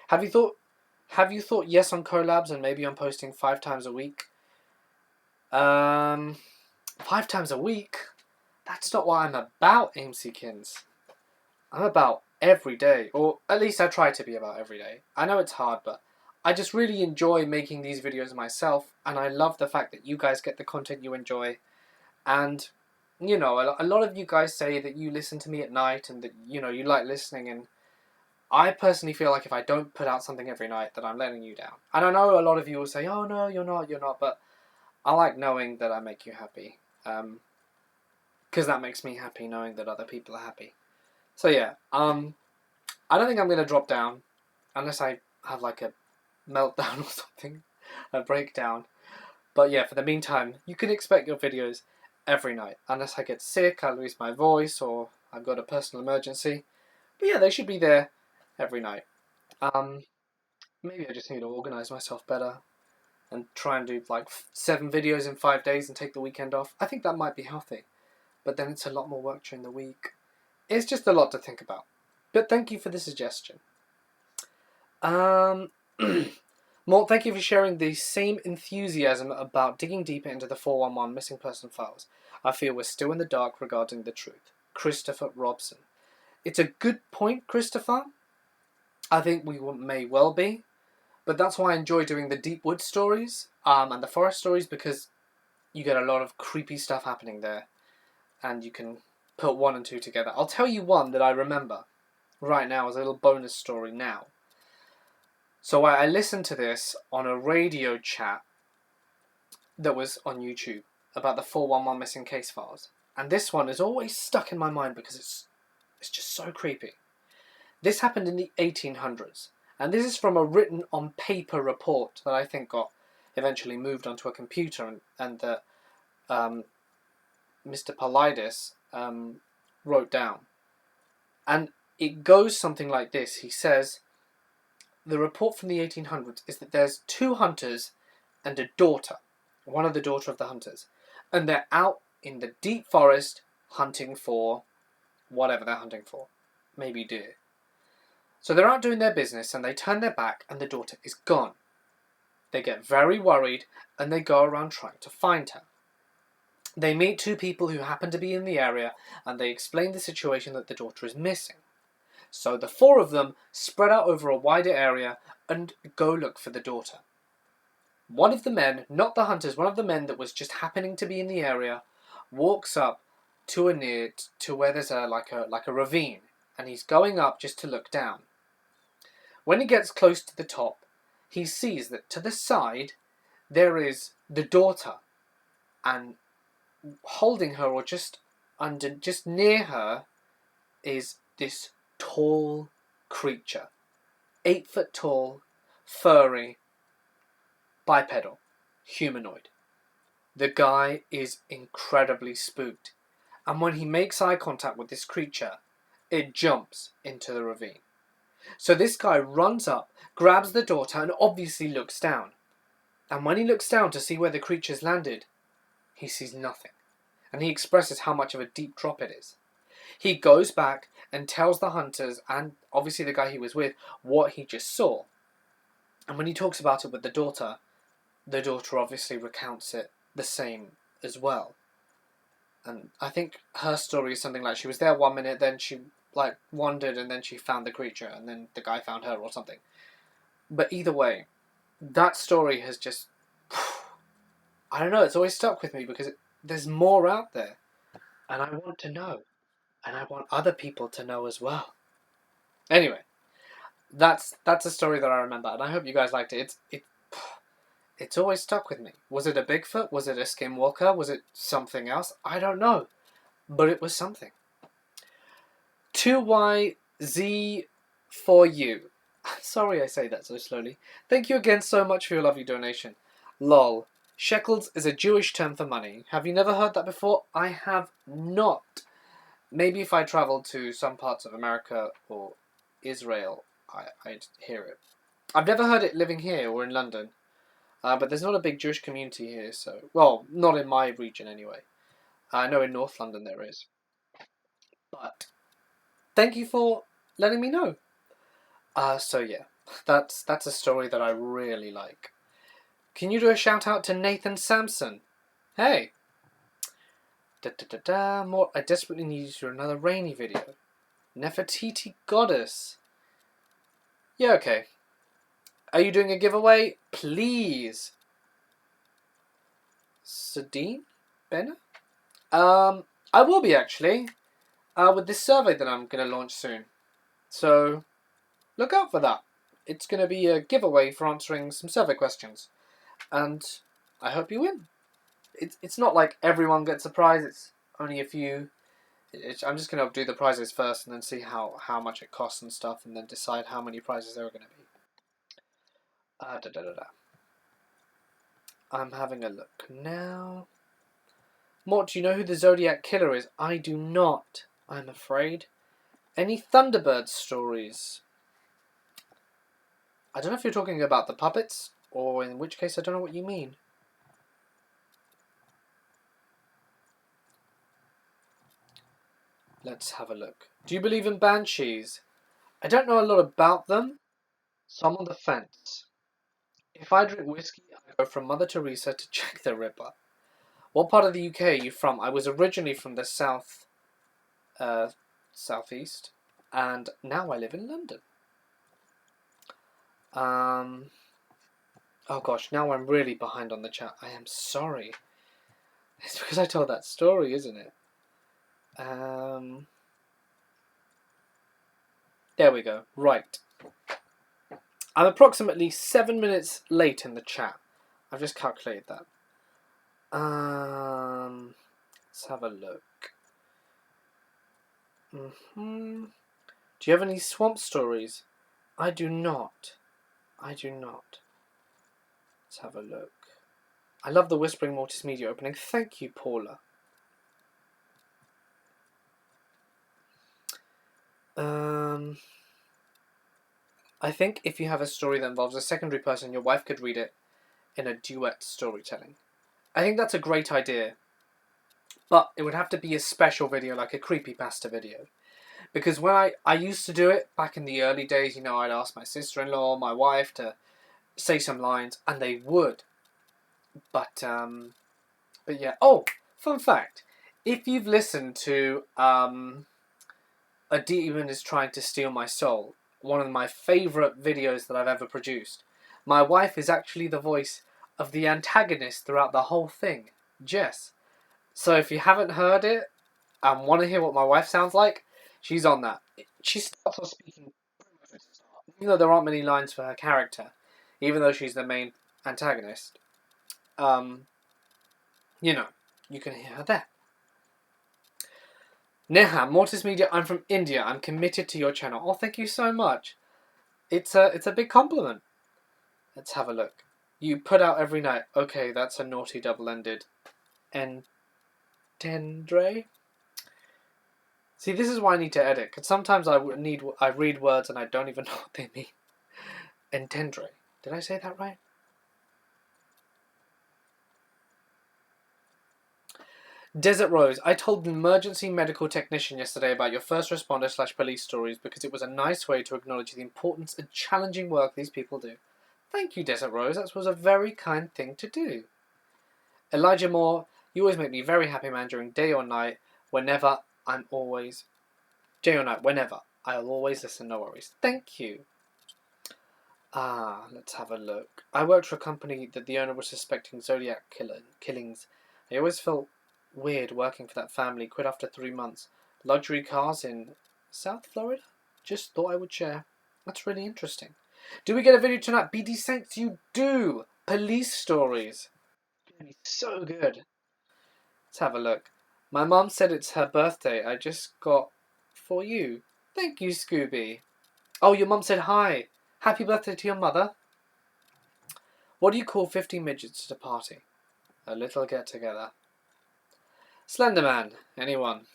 Have you thought yes on collabs and maybe on posting 5 times a week? Um, 5 times a week? That's not what I'm about, AMCkins. I'm about every day, or at least I try to be about every day. I know it's hard, but I just really enjoy making these videos myself, and I love the fact that you guys get the content you enjoy. And, you know, a lot of you guys say that you listen to me at night and that, you know, you like listening, and I personally feel like if I don't put out something every night, that I'm letting you down. And I know a lot of you will say, oh no, you're not, but I like knowing that I make you happy. Because that makes me happy knowing that other people are happy. So yeah, I don't think I'm going to drop down unless I have like a meltdown or something, a breakdown. But yeah, for the meantime, you can expect your videos every night. Unless I get sick, I lose my voice, or I've got a personal emergency. But yeah, they should be there every night. Um, Maybe I just need to organise myself better and try and do like 7 videos in 5 days and take the weekend off. I think that might be healthy. But then it's a lot more work during the week. It's just a lot to think about. But thank you for the suggestion. Um, Mort, thank you for sharing the same enthusiasm about digging deeper into the 411 missing person files. I feel we're still in the dark regarding the truth. Christopher Robson. It's a good point, Christopher. I think we may well be. But that's why I enjoy doing the deep wood stories and the forest stories, because you get a lot of creepy stuff happening there. And you can put 1 and 2 together. I'll tell you one that I remember right now as a little bonus story now. So I listened to this on a radio chat that was on YouTube about the 411 missing case files. And this one is always stuck in my mind because it's just so creepy. This happened in the 1800s. And this is from a written on paper report that I think got eventually moved onto a computer and that Mr. Paulides wrote down. And it goes something like this. He says, the report from the 1800s is that there's 2 hunters and a daughter, one of the daughter of the hunters, and they're out in the deep forest hunting for whatever they're hunting for, maybe deer. So they're out doing their business and they turn their back and the daughter is gone. They get very worried and they go around trying to find her. They meet 2 people who happen to be in the area and they explain the situation that the daughter is missing. So the 4 of them spread out over a wider area and go look for the daughter. One of the men, not the hunters, one of the men that was just happening to be in the area, walks up to where there's a ravine, and he's going up just to look down. When he gets close to the top, he sees that to the side there is the daughter, and holding her or just near her is this tall creature, 8 foot tall, furry, bipedal, humanoid. The guy is incredibly spooked, and when he makes eye contact with this creature, it jumps into the ravine. So this guy runs up, grabs the daughter, and obviously looks down. And when he looks down to see where the creature's landed, he sees nothing, and he expresses how much of a deep drop it is. He goes back and tells the hunters, and obviously the guy he was with, what he just saw. And when he talks about it with the daughter obviously recounts it the same as well. And I think her story is something like she was there 1 minute, then she wandered, and then she found the creature, and then the guy found her or something. But either way, that story has just, I don't know, it's always stuck with me because there's more out there. And I want to know. And I want other people to know as well. Anyway, that's a story that I remember, and I hope you guys liked it. It's always stuck with me. Was it a Bigfoot? Was it a skinwalker? Was it something else? I don't know. But it was something. 2YZ for you. Sorry I say that so slowly. Thank you again so much for your lovely donation. Lol. Shekels is a Jewish term for money. Have you never heard that before? I have not. Maybe if I travelled to some parts of America or Israel, I'd hear it. I've never heard it living here or in London. But there's not a big Jewish community here, so... Well, not in my region anyway. I know in North London there is. But thank you for letting me know. So yeah, that's a story that I really like. Can you do a shout out to Nathan Sampson? Hey. Mort, I desperately need you for another rainy video. Nefertiti Goddess. Yeah, okay. Are you doing a giveaway? Please. Sadine? Benner? I will be actually. With this survey that I'm going to launch soon. So, look out for that. It's going to be a giveaway for answering some survey questions. And I hope you win. It's not like everyone gets a prize. It's only a few. I'm just going to do the prizes first and then see how much it costs and stuff, and then decide how many prizes there are going to be. I'm having a look now. Mort, do you know who the Zodiac Killer is? I do not, I'm afraid. Any Thunderbird stories? I don't know if you're talking about the puppets, or in which case I don't know what you mean. Let's have a look. Do you believe in banshees? I don't know a lot about them, so I'm on the fence. If I drink whiskey, I go from Mother Teresa to Jack the Ripper. What part of the UK are you from? I was originally from the southeast, and now I live in London. Oh gosh, now I'm really behind on the chat. I am sorry. It's because I told that story, isn't it? There we go. Right. I'm approximately 7 minutes late in the chat. I've just calculated that. Let's have a look. Do you have any swamp stories? I do not. Let's have a look. I love the Whispering Mortis Media opening. Thank you, Paula. I think if you have a story that involves a secondary person, your wife could read it in a duet storytelling. I think that's a great idea. But it would have to be a special video, like a creepypasta video. Because when I used to do it back in the early days, I'd ask my sister-in-law, my wife to say some lines, and they would. But yeah. Oh, fun fact. If you've listened to A Demon is Trying to Steal My Soul, one of my favourite videos that I've ever produced, my wife is actually the voice of the antagonist throughout the whole thing, Jess. So if you haven't heard it and want to hear what my wife sounds like, she's on that. She starts off speaking pretty much at the start, even though there aren't many lines for her character, even though she's the main antagonist. You can hear her there. Neha, Mortis Media, I'm from India. I'm committed to your channel. Oh, thank you so much. It's a big compliment. Let's have a look. You put out every night. Okay, that's a naughty double-ended. Entendre? See, this is why I need to edit, because sometimes I read words and I don't even know what they mean. Entendre. Did I say that right? Desert Rose, I told an emergency medical technician yesterday about your first responder / police stories because it was a nice way to acknowledge the importance and challenging work these people do. Thank you, Desert Rose. That was a very kind thing to do. Elijah Moore, you always make me very happy, man, during day or night. Whenever, day or night, whenever. I'll always listen, no worries. Thank you. Let's have a look. I worked for a company that the owner was suspecting Zodiac killings. I always felt weird working for that family. Quit after 3 months. Luxury cars in South Florida? Just thought I would share. That's really interesting. Do we get a video tonight? BD Saints, you do! Police stories. It's going to be so good. Let's have a look. My mum said it's her birthday. I just got for you. Thank you, Scooby. Oh, your mum said hi. Happy birthday to your mother. What do you call 50 midgets at a party? A little get-together. Slenderman. Anyone?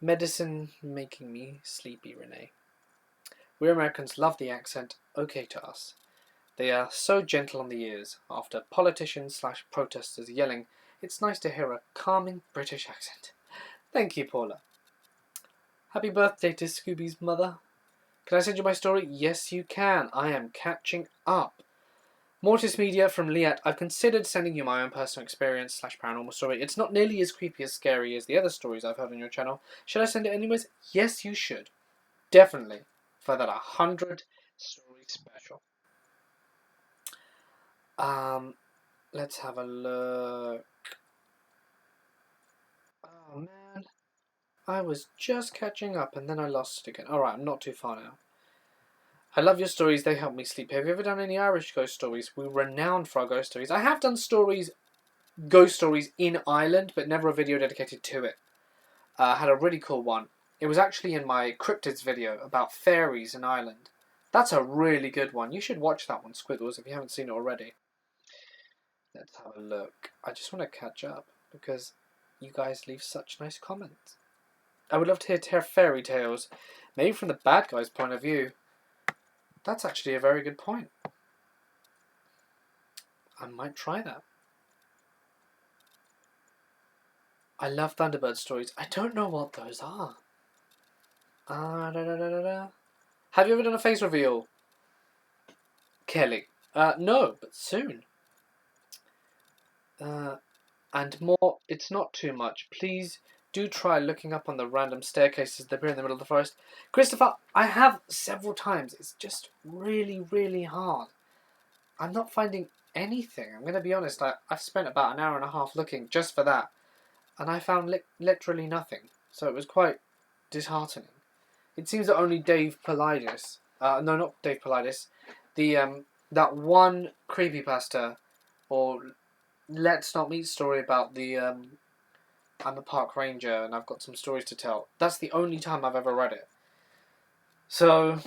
Medicine making me sleepy, Renee. We Americans love the accent. Okay to us. They are so gentle on the ears. After politicians / protesters yelling, it's nice to hear a calming British accent. Thank you, Paula. Happy birthday to Scooby's mother. Can I send you my story? Yes, you can. I am catching up. Mortis Media from Liat. I've considered sending you my own personal experience / paranormal story. It's not nearly as creepy as scary as the other stories I've heard on your channel. Should I send it anyways? Yes, you should. Definitely. For that 100 story special. Let's have a look. Oh man. I was just catching up and then I lost it again. Alright, I'm not too far now. I love your stories, they help me sleep. Have you ever done any Irish ghost stories? We're renowned for our ghost stories. I have done ghost stories in Ireland, but never a video dedicated to it. I had a really cool one. It was actually in my cryptids video about fairies in Ireland. That's a really good one. You should watch that one, Squiggles, if you haven't seen it already. Let's have a look. I just want to catch up because you guys leave such nice comments. I would love to hear fairy tales, maybe from the bad guy's point of view. That's actually a very good point. I might try that. I love Thunderbird stories. I don't know what those are. Have you ever done a face reveal, Kelly? No, but soon. And more, it's not too much. Please do try looking up on the random staircases that appear in the middle of the forest. Christopher, I have several times. It's just really, really hard. I'm not finding anything. I'm going to be honest. I've spent about an hour and a half looking just for that. And I found literally nothing. So it was quite disheartening. It seems that only Dave Politis, no, not Dave Politis, that one creepypasta, or Let's Not Meet story about I'm a park ranger and I've got some stories to tell. That's the only time I've ever read it. So,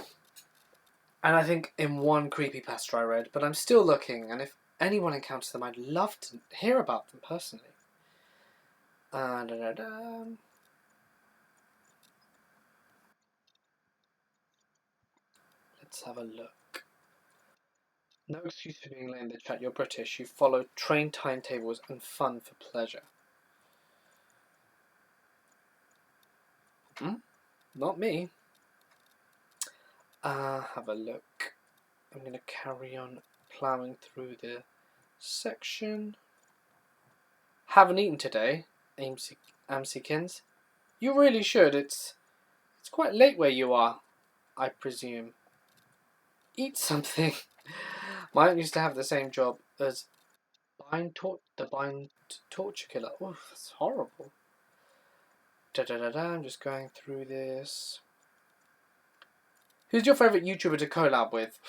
and I think in one creepypasta I read, but I'm still looking, and if anyone encounters them, I'd love to hear about them personally. Let's have a look. No excuse for being late in the chat. You're British. You follow train timetables and fun for pleasure. Not me. Have a look. I'm going to carry on ploughing through the section. Haven't eaten today, Amsikins. You really should. It's quite late where you are, I presume. Eat something. My aunt used to have the same job as the Bind Torture Killer. Oof, that's horrible. I'm just going through this. Who's your favourite YouTuber to collab with?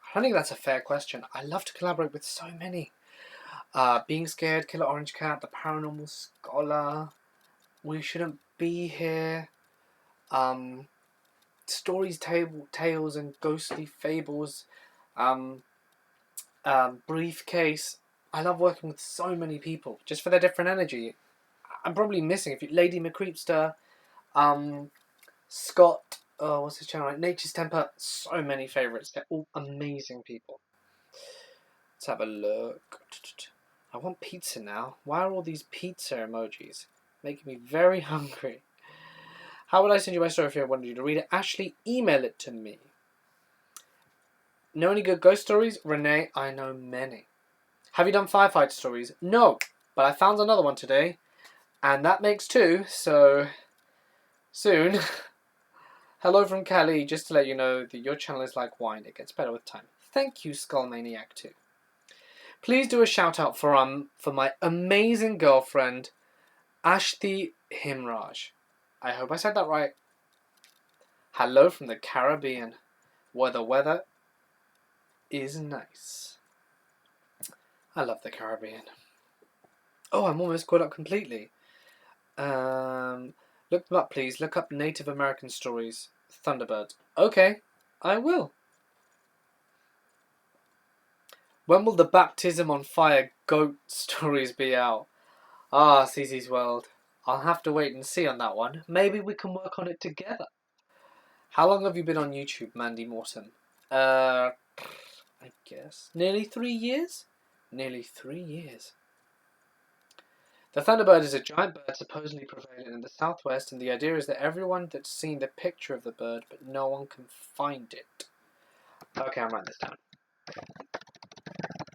I don't think that's a fair question. I love to collaborate with so many. Being Scared, Killer Orange Cat, The Paranormal Scholar, We Shouldn't Be Here, Stories, Tales and Ghostly Fables, Briefcase. I love working with so many people, just for their different energy. I'm probably missing Lady McCreepster, Scott, what's his channel? Nature's Temper. So many favourites. They're all amazing people. Let's have a look. I want pizza now. Why are all these pizza emojis? Making me very hungry. How would I send you my story if I wanted you to read it? Ashley, email it to me. Know any good ghost stories? Renee, I know many. Have you done firefight stories? No, but I found another one today. And that makes 2, so soon. Hello from Cali, just to let you know that your channel is like wine. It gets better with time. Thank you, Skullmaniac2. Please do a shout out for my amazing girlfriend, Ashti Himraj. I hope I said that right. Hello from the Caribbean, where the weather is nice. I love the Caribbean. Oh, I'm almost caught up completely. Look them up, please. Look up Native American stories. Thunderbirds. Okay, I will. When will the Baptism on Fire goat stories be out? Ah, CC's World. I'll have to wait and see on that one. Maybe we can work on it together. How long have you been on YouTube, Mandy Morton? I guess. Nearly 3 years? Nearly 3 years. The Thunderbird is a giant bird supposedly prevalent in the southwest, and the idea is that everyone that's seen the picture of the bird, but no one can find it. Okay, I'm writing this down.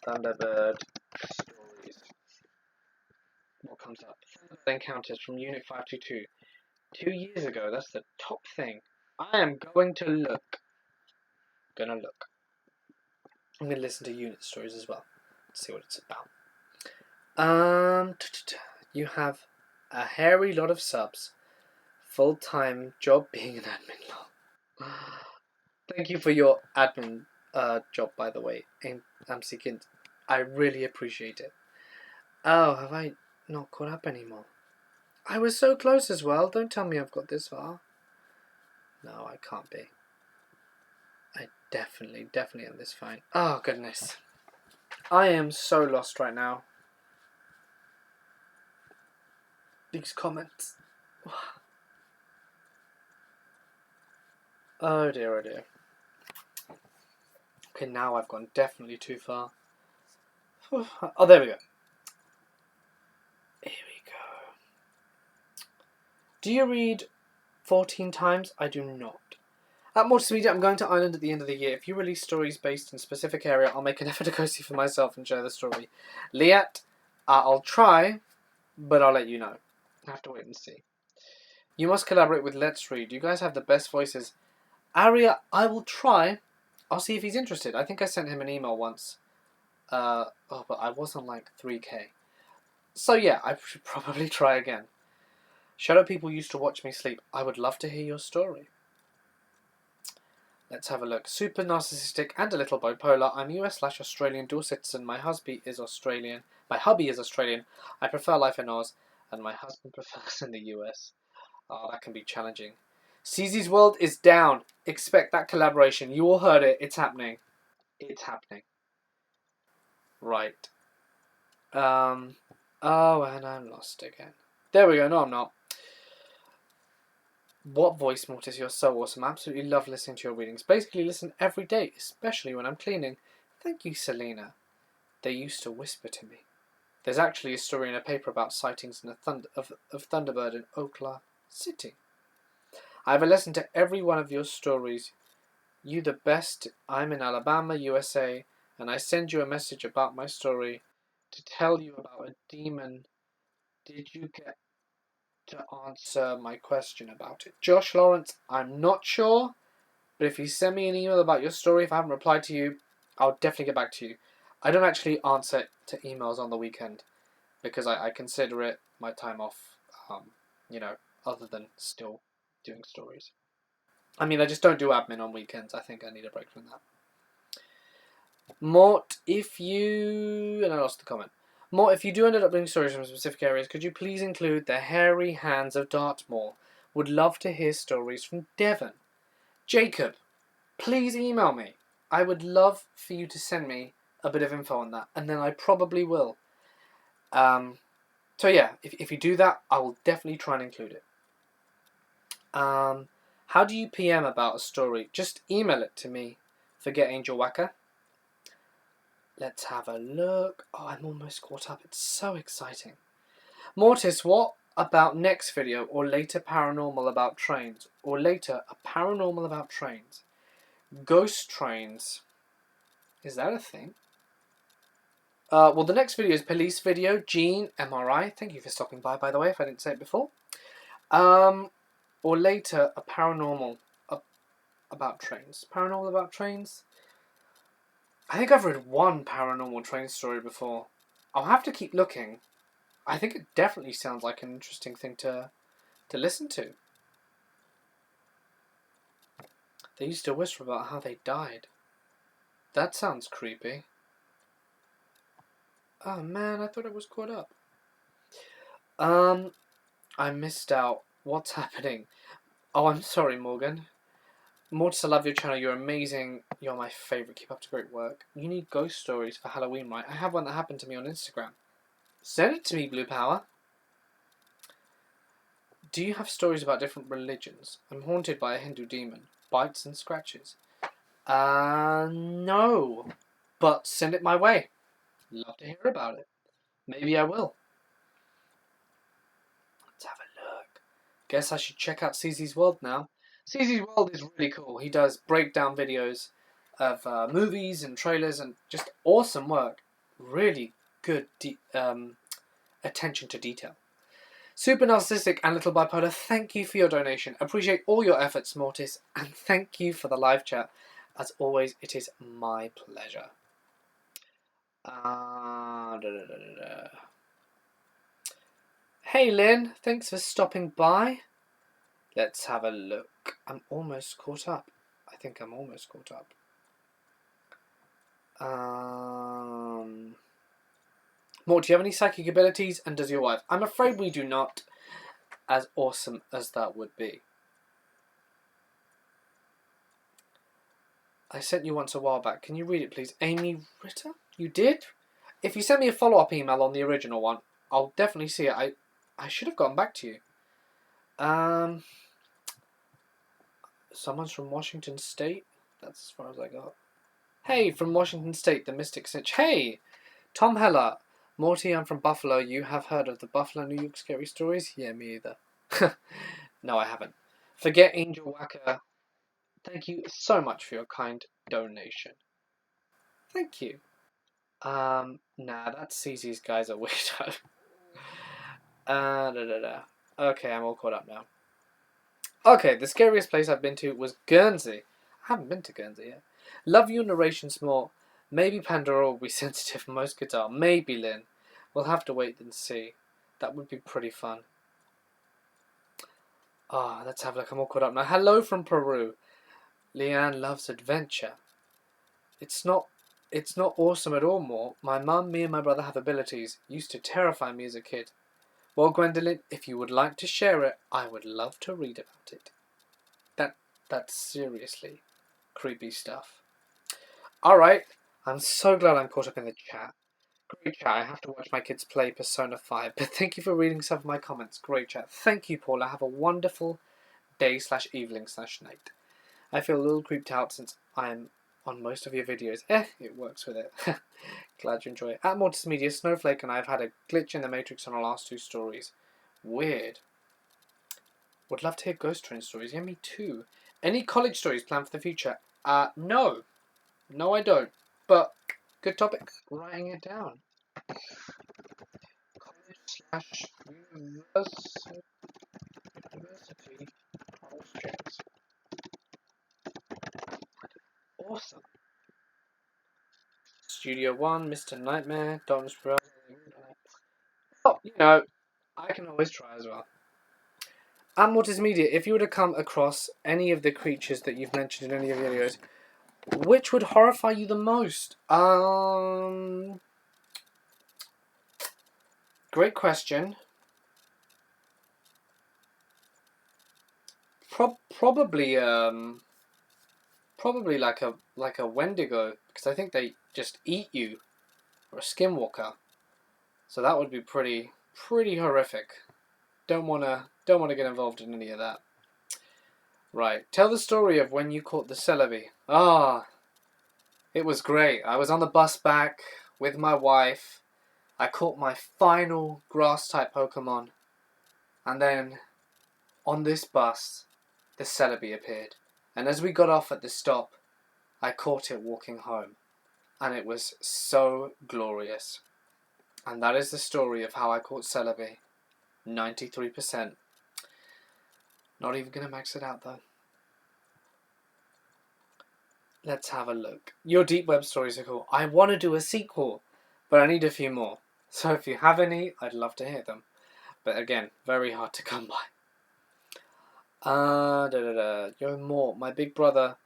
Thunderbird stories. What comes up? Thunderbird encounters from Unit 522. 2 years ago, that's the top thing. I am going to look. I'm going to listen to unit stories as well. See what it's about. You have a hairy lot of subs. Full-time job being an admin lol. Thank you for your admin job, by the way, in Amsikint. I really appreciate it. Oh, have I not caught up anymore? I was so close as well. Don't tell me I've got this far. No, I can't be. I definitely am this fine. Oh, goodness. I am so lost right now. These comments. Oh dear, oh dear. Okay, now I've gone definitely too far. Oh, there we go. Here we go. Do you read 14 times? I do not. At Mort Live V, I'm going to Ireland at the end of the year. If you release stories based in a specific area, I'll make an effort to go see for myself and share the story. Liat, I'll try, but I'll let you know. I have to wait and see. You must collaborate with Let's Read. You guys have the best voices. Aria, I will try. I'll see if he's interested. I think I sent him an email once. But I was on like 3K. So yeah, I should probably try again. Shadow people used to watch me sleep. I would love to hear your story. Let's have a look. Super narcissistic and a little bipolar. I'm US/Australian dual citizen. My hubby is Australian. I prefer life in Oz, and my husband prefers in the US. Oh, that can be challenging. CZ's World is down. Expect that collaboration. You all heard it. It's happening. It's happening. Right. Oh, and I'm lost again. There we go. No, I'm not. What voice, Mortis? You're so awesome. I absolutely love listening to your readings. Basically listen every day, especially when I'm cleaning. Thank you, Selena. They used to whisper to me. There's actually a story in a paper about sightings in of Thunderbird in Oklahoma City. I have a lesson to every one of your stories. You the best. I'm in Alabama, USA, and I send you a message about my story to tell you about a demon. Did you get to answer my question about it? Josh Lawrence, I'm not sure, but if you send me an email about your story, if I haven't replied to you, I'll definitely get back to you. I don't actually answer to emails on the weekend because I consider it my time off, other than still doing stories. I mean, I just don't do admin on weekends. I think I need a break from that. Mort, if you... And I lost the comment. Mort, if you do end up doing stories from specific areas, could you please include the hairy hands of Dartmoor? Would love to hear stories from Devon. Jacob, please email me. I would love for you to send me a bit of info on that, and then I probably will. So yeah, if you do that, I will definitely try and include it. How do you PM about a story? Just email it to me. Forget Angel Wacker. Let's have a look. Oh, I'm almost caught up. It's so exciting. Mortis, what about next video or later paranormal about trains? Or later a paranormal about trains? Ghost trains. Is that a thing? Well, the next video is police video. Gene, MRI. Thank you for stopping by the way, if I didn't say it before. Or later a paranormal about trains. Paranormal about trains? I think I've read one paranormal train story before. I'll have to keep looking. I think it definitely sounds like an interesting thing to listen to. They used to whisper about how they died. That sounds creepy. Oh man, I thought I was caught up. I missed out. What's happening? Oh, I'm sorry, Morgan. Mortis, I love your channel. You're amazing. You're my favourite. Keep up the great work. You need ghost stories for Halloween, right? I have one that happened to me on Instagram. Send it to me, Blue Power. Do you have stories about different religions? I'm haunted by a Hindu demon. Bites and scratches. No. But send it my way. Love to hear about it. Maybe I will. Let's have a look. Guess I should check out CZ's World now. CZ's World is really cool. He does breakdown videos of movies and trailers and just awesome work. really good attention to detail. Super narcissistic and little bipolar, thank you for your donation. Appreciate all your efforts, Mortis, and thank you for the live chat. As always, it is my pleasure. Da, da, da. Hey Lynn, thanks for stopping by. Let's have a look. I'm almost caught up. I think I'm almost caught up. Mort, do you have any psychic abilities, and does your wife? I'm afraid we do not, as awesome as that would be. I sent you once a while back. Can you read it, please? Amy Ritter? You did? If you send me a follow-up email on the original one, I'll definitely see it. I should have gotten back to you. Someone's from Washington State? That's as far as I got. Hey, from Washington State, the Mystic Cinch. Hey! Tom Heller. Morty, I'm from Buffalo. You have heard of the Buffalo, New York Scary Stories? Yeah, me either. No, I haven't. Forget Angel Whacker. Thank you so much for your kind donation. Thank you. Nah, that CZ's guy's a weirdo. Okay, I'm all caught up now. Okay, the scariest place I've been to was Guernsey. I haven't been to Guernsey yet. Love your narrations more. Maybe Pandora will be sensitive, most kids are. Maybe, Lynn. We'll have to wait and see. That would be pretty fun. Let's have a look. I'm all caught up now. Hello from Peru. Leanne loves adventure. It's not awesome at all, Mort. My mum, me and my brother have abilities. Used to terrify me as a kid. Well, Gwendolyn, if you would like to share it, I would love to read about it. That's seriously creepy stuff. Alright, I'm so glad I'm caught up in the chat. Great chat. I have to watch my kids play Persona 5, but thank you for reading some of my comments. Great chat. Thank you, Paula. Have a wonderful day/evening/night. I feel a little creeped out since I'm on most of your videos. It works with it. Glad you enjoy it. At Mortis Media, Snowflake and I have had a glitch in the Matrix on our last 2 stories. Weird. Would love to hear Ghost Train stories. Yeah, me too. Any college stories planned for the future? No. No, I don't. But, good topic. Writing it down. College/university projects. Awesome. Studio 1, Mr. Nightmare, Don's Brother. Oh, I can always try as well. And Mortis Media, if you were to come across any of the creatures that you've mentioned in any of your videos, which would horrify you the most? Great question. Probably like a Wendigo, because I think they just eat you, or a Skinwalker. So that would be pretty horrific. Don't wanna get involved in any of that. Right. Tell the story of when you caught the Celebi. It was great. I was on the bus back with my wife. I caught my final grass-type Pokemon. And then, on this bus, the Celebi appeared. And as we got off at the stop, I caught it walking home. And it was so glorious. And that is the story of how I caught Celebi. 93%. Not even going to max it out, though. Let's have a look. Your deep web stories are cool. I want to do a sequel, but I need a few more. So if you have any, I'd love to hear them. But again, very hard to come by. Yo, Mort, my big brother,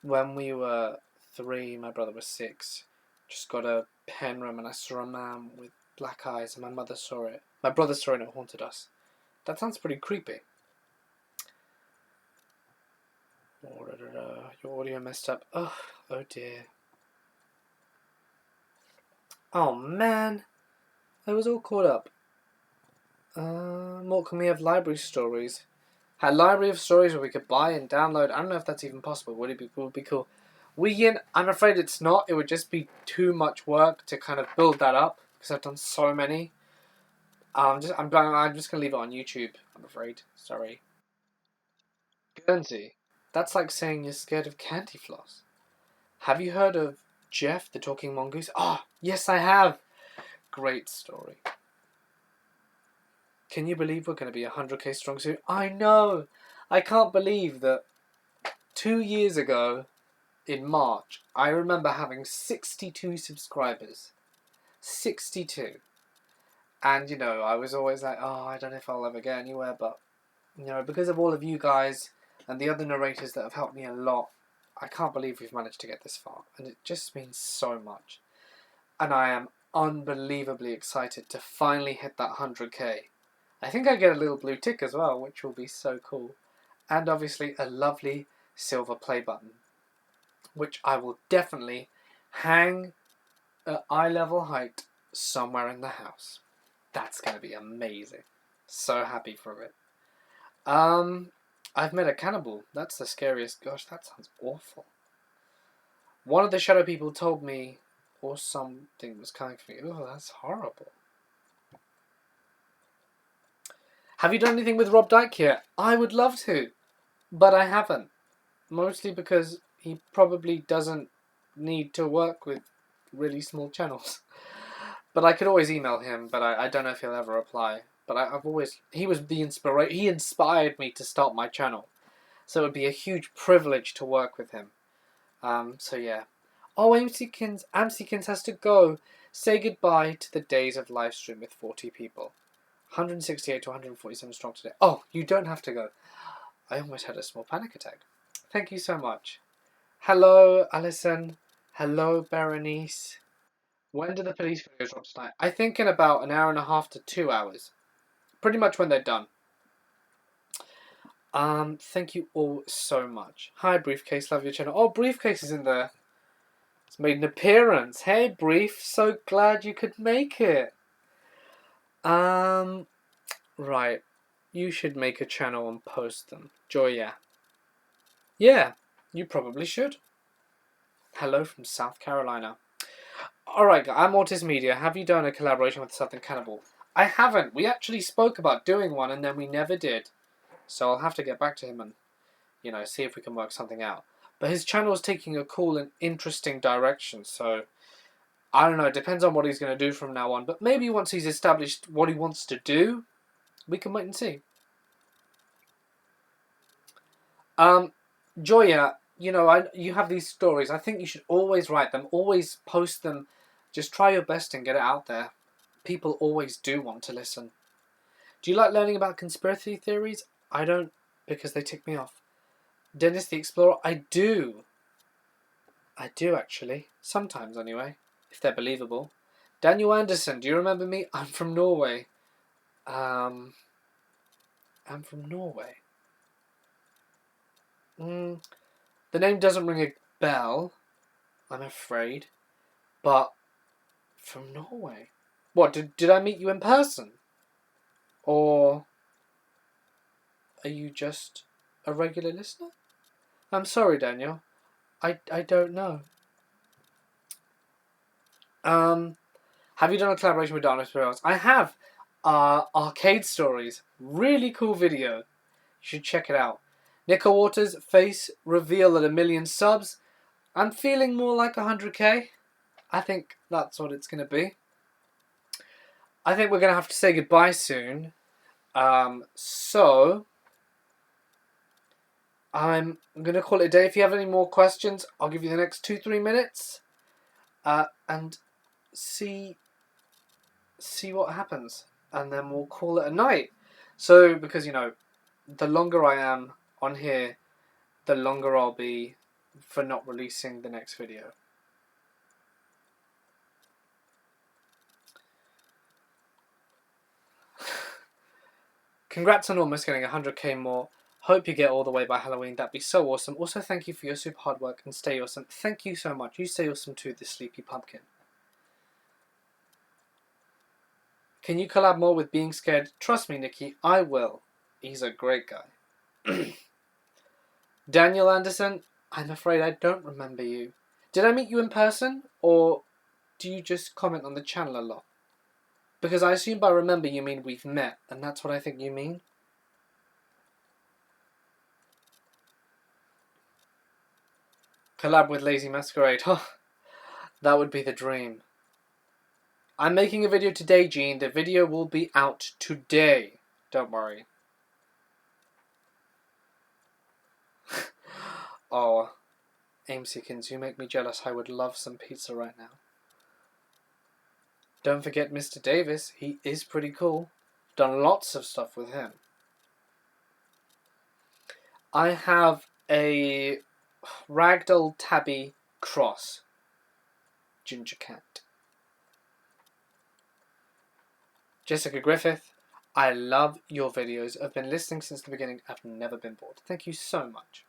when we were 3, my brother was 6, just got a pen room and I saw a man with black eyes and my mother saw it. My brother saw it and it haunted us. That sounds pretty creepy. Your audio messed up. Oh dear. Oh man, I was all caught up. What can we have? Library stories. A library of stories where we could buy and download. I don't know if that's even possible. Would be cool? I'm afraid it's not. It would just be too much work to kind of build that up because I've done so many. I'm just gonna leave it on YouTube. I'm afraid. Sorry. Guernsey. That's like saying you're scared of candy floss. Have you heard of Jeff, the Talking Mongoose. Ah, yes, I have. Great story. Can you believe we're going to be 100k strong soon? I know. I can't believe that 2 years ago in March, I remember having 62 subscribers. 62. And, you know, I was always like, oh, I don't know if I'll ever get anywhere, but, you know, because of all of you guys and the other narrators that have helped me a lot, I can't believe we've managed to get this far. And it just means so much. And I am unbelievably excited to finally hit that 100k. I think I get a little blue tick as well, which will be so cool. And obviously a lovely silver play button, which I will definitely hang at eye level height somewhere in the house. That's going to be amazing. So happy for it. I've met a cannibal. That's the scariest. Gosh, that sounds awful. One of the shadow people told me, or something was coming for me. Oh, that's horrible. Have you done anything with Rob Dyke yet? I would love to, but I haven't. Mostly because he probably doesn't need to work with really small channels. But I could always email him, but I don't know if he'll ever reply. But I've always... He was the inspiration. He inspired me to start my channel. So it would be a huge privilege to work with him. So yeah. Oh, Amsikins has to go. Say goodbye to the days of live stream with 40 people. 168 to 147 strong today. Oh, you don't have to go. I almost had a small panic attack. Thank you so much. Hello, Alison. Hello, Berenice. When do the police videos drop tonight? I think in about an hour and a half to 2 hours. Pretty much when they're done. Thank you all so much. Hi, Briefcase. Love your channel. Oh, Briefcase is in there. It's made an appearance. Hey, Brief. So glad you could make it. Right. You should make a channel and post them. Joya. Yeah, you probably should. Hello from South Carolina. Alright, I'm Autism Media. Have you done a collaboration with Southern Cannibal? I haven't. We actually spoke about doing one and then we never did. So I'll have to get back to him and, you know, see if we can work something out. But his channel is taking a cool and interesting direction, so I don't know. It depends on what he's going to do from now on. But maybe once he's established what he wants to do, we can wait and see. Joya, you know, you have these stories. I think you should always write them, always post them. Just try your best and get it out there. People always do want to listen. Do you like learning about conspiracy theories? I don't, because they tick me off. Dennis the Explorer? I do. I do, actually. Sometimes, anyway. If they're believable. Daniel Anderson, do you remember me? I'm from Norway. I'm from Norway. The name doesn't ring a bell, I'm afraid. But, from Norway? What, did I meet you in person? Or are you just a regular listener? I'm sorry, Daniel. I don't know. Have you done a collaboration with Darkness Prevails? I have. Arcade Stories. Really cool video. You should check it out. Nico Waters' face reveal at 1 million subs. I'm feeling more like 100k. I think that's what it's going to be. I think we're going to have to say goodbye soon. So I'm going to call it a day. If you have any more questions, I'll give you the next 2-3 minutes. And see what happens. And then we'll call it a night. So, because, you know, the longer I am on here, the longer I'll be for not releasing the next video. Congrats on almost getting 100k more. Hope you get all the way by Halloween. That'd be so awesome. Also, thank you for your super hard work and stay awesome. Thank you so much. You stay awesome too, this sleepy pumpkin. Can you collab more with Being Scared? Trust me, Nikki, I will. He's a great guy. Daniel Anderson, I'm afraid I don't remember you. Did I meet you in person, or do you just comment on the channel a lot? Because I assume by remember you mean we've met, and that's what I think you mean. Collab with Lazy Masquerade. That would be the dream. I'm making a video today, Gene. The video will be out today. Don't worry. Oh, Aimseekins, you make me jealous. I would love some pizza right now. Don't forget Mr. Davis. He is pretty cool. Done lots of stuff with him. I have a ragdoll tabby cross. Ginger cat. Jessica Griffith, I love your videos. I've been listening since the beginning. I've never been bored. Thank you so much.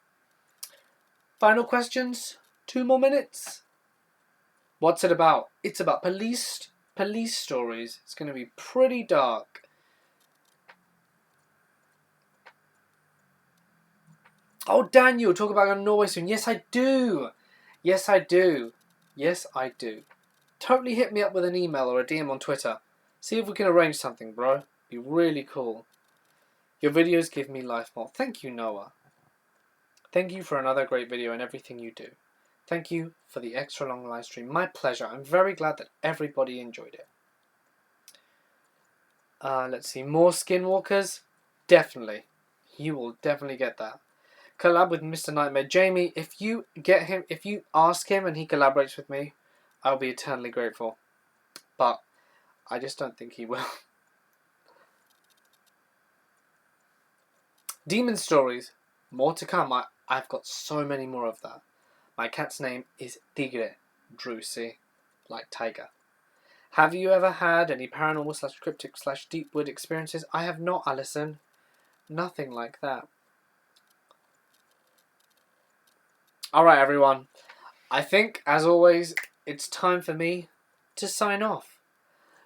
Final questions? 2 more minutes. What's it about? It's about police stories. It's going to be pretty dark. Oh, Daniel, talk about going to Norway soon. Yes, I do. Yes, I do. Yes, I do. Totally hit me up with an email or a DM on Twitter. See if we can arrange something, bro. Be really cool. Your videos give me life more. Thank you, Noah. Thank you for another great video and everything you do. Thank you for the extra long live stream. My pleasure. I'm very glad that everybody enjoyed it. Let's see. More Skinwalkers? Definitely. You will definitely get that. Collab with Mr. Nightmare. Jamie, if you get him, if you ask him and he collaborates with me, I'll be eternally grateful. But I just don't think he will. Demon stories. More to come. I've got so many more of that. My cat's name is Tigre. Drucy. Like tiger. Have you ever had any paranormal / cryptic / deep wood experiences? I have not, Alison. Nothing like that. Alright, everyone. I think, as always, it's time for me to sign off.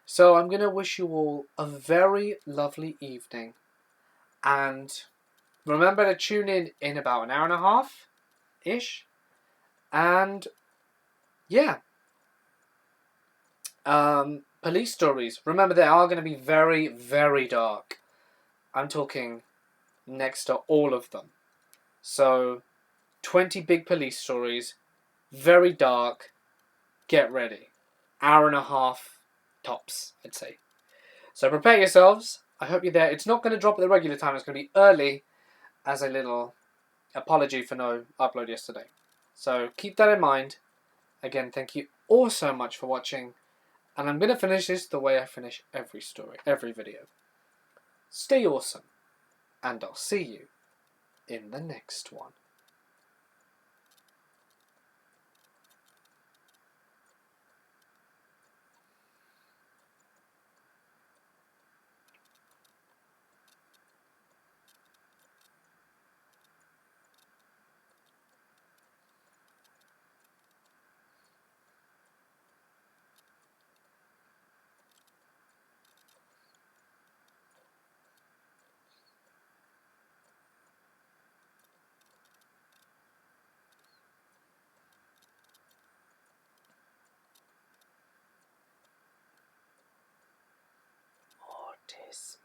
So I'm going to wish you all a very lovely evening. And remember to tune in about an hour and a half-ish. And, yeah. Police stories. Remember, they are going to be very, very dark. I'm talking next to all of them. So, 20 big police stories. Very dark. Get ready. Hour and a half tops, I'd say. So prepare yourselves. I hope you're there. It's not going to drop at the regular time. It's going to be early as a little apology for no upload yesterday. So keep that in mind. Again, thank you all so much for watching. And I'm going to finish this the way I finish every story, every video. Stay awesome. And I'll see you in the next one. Mortis.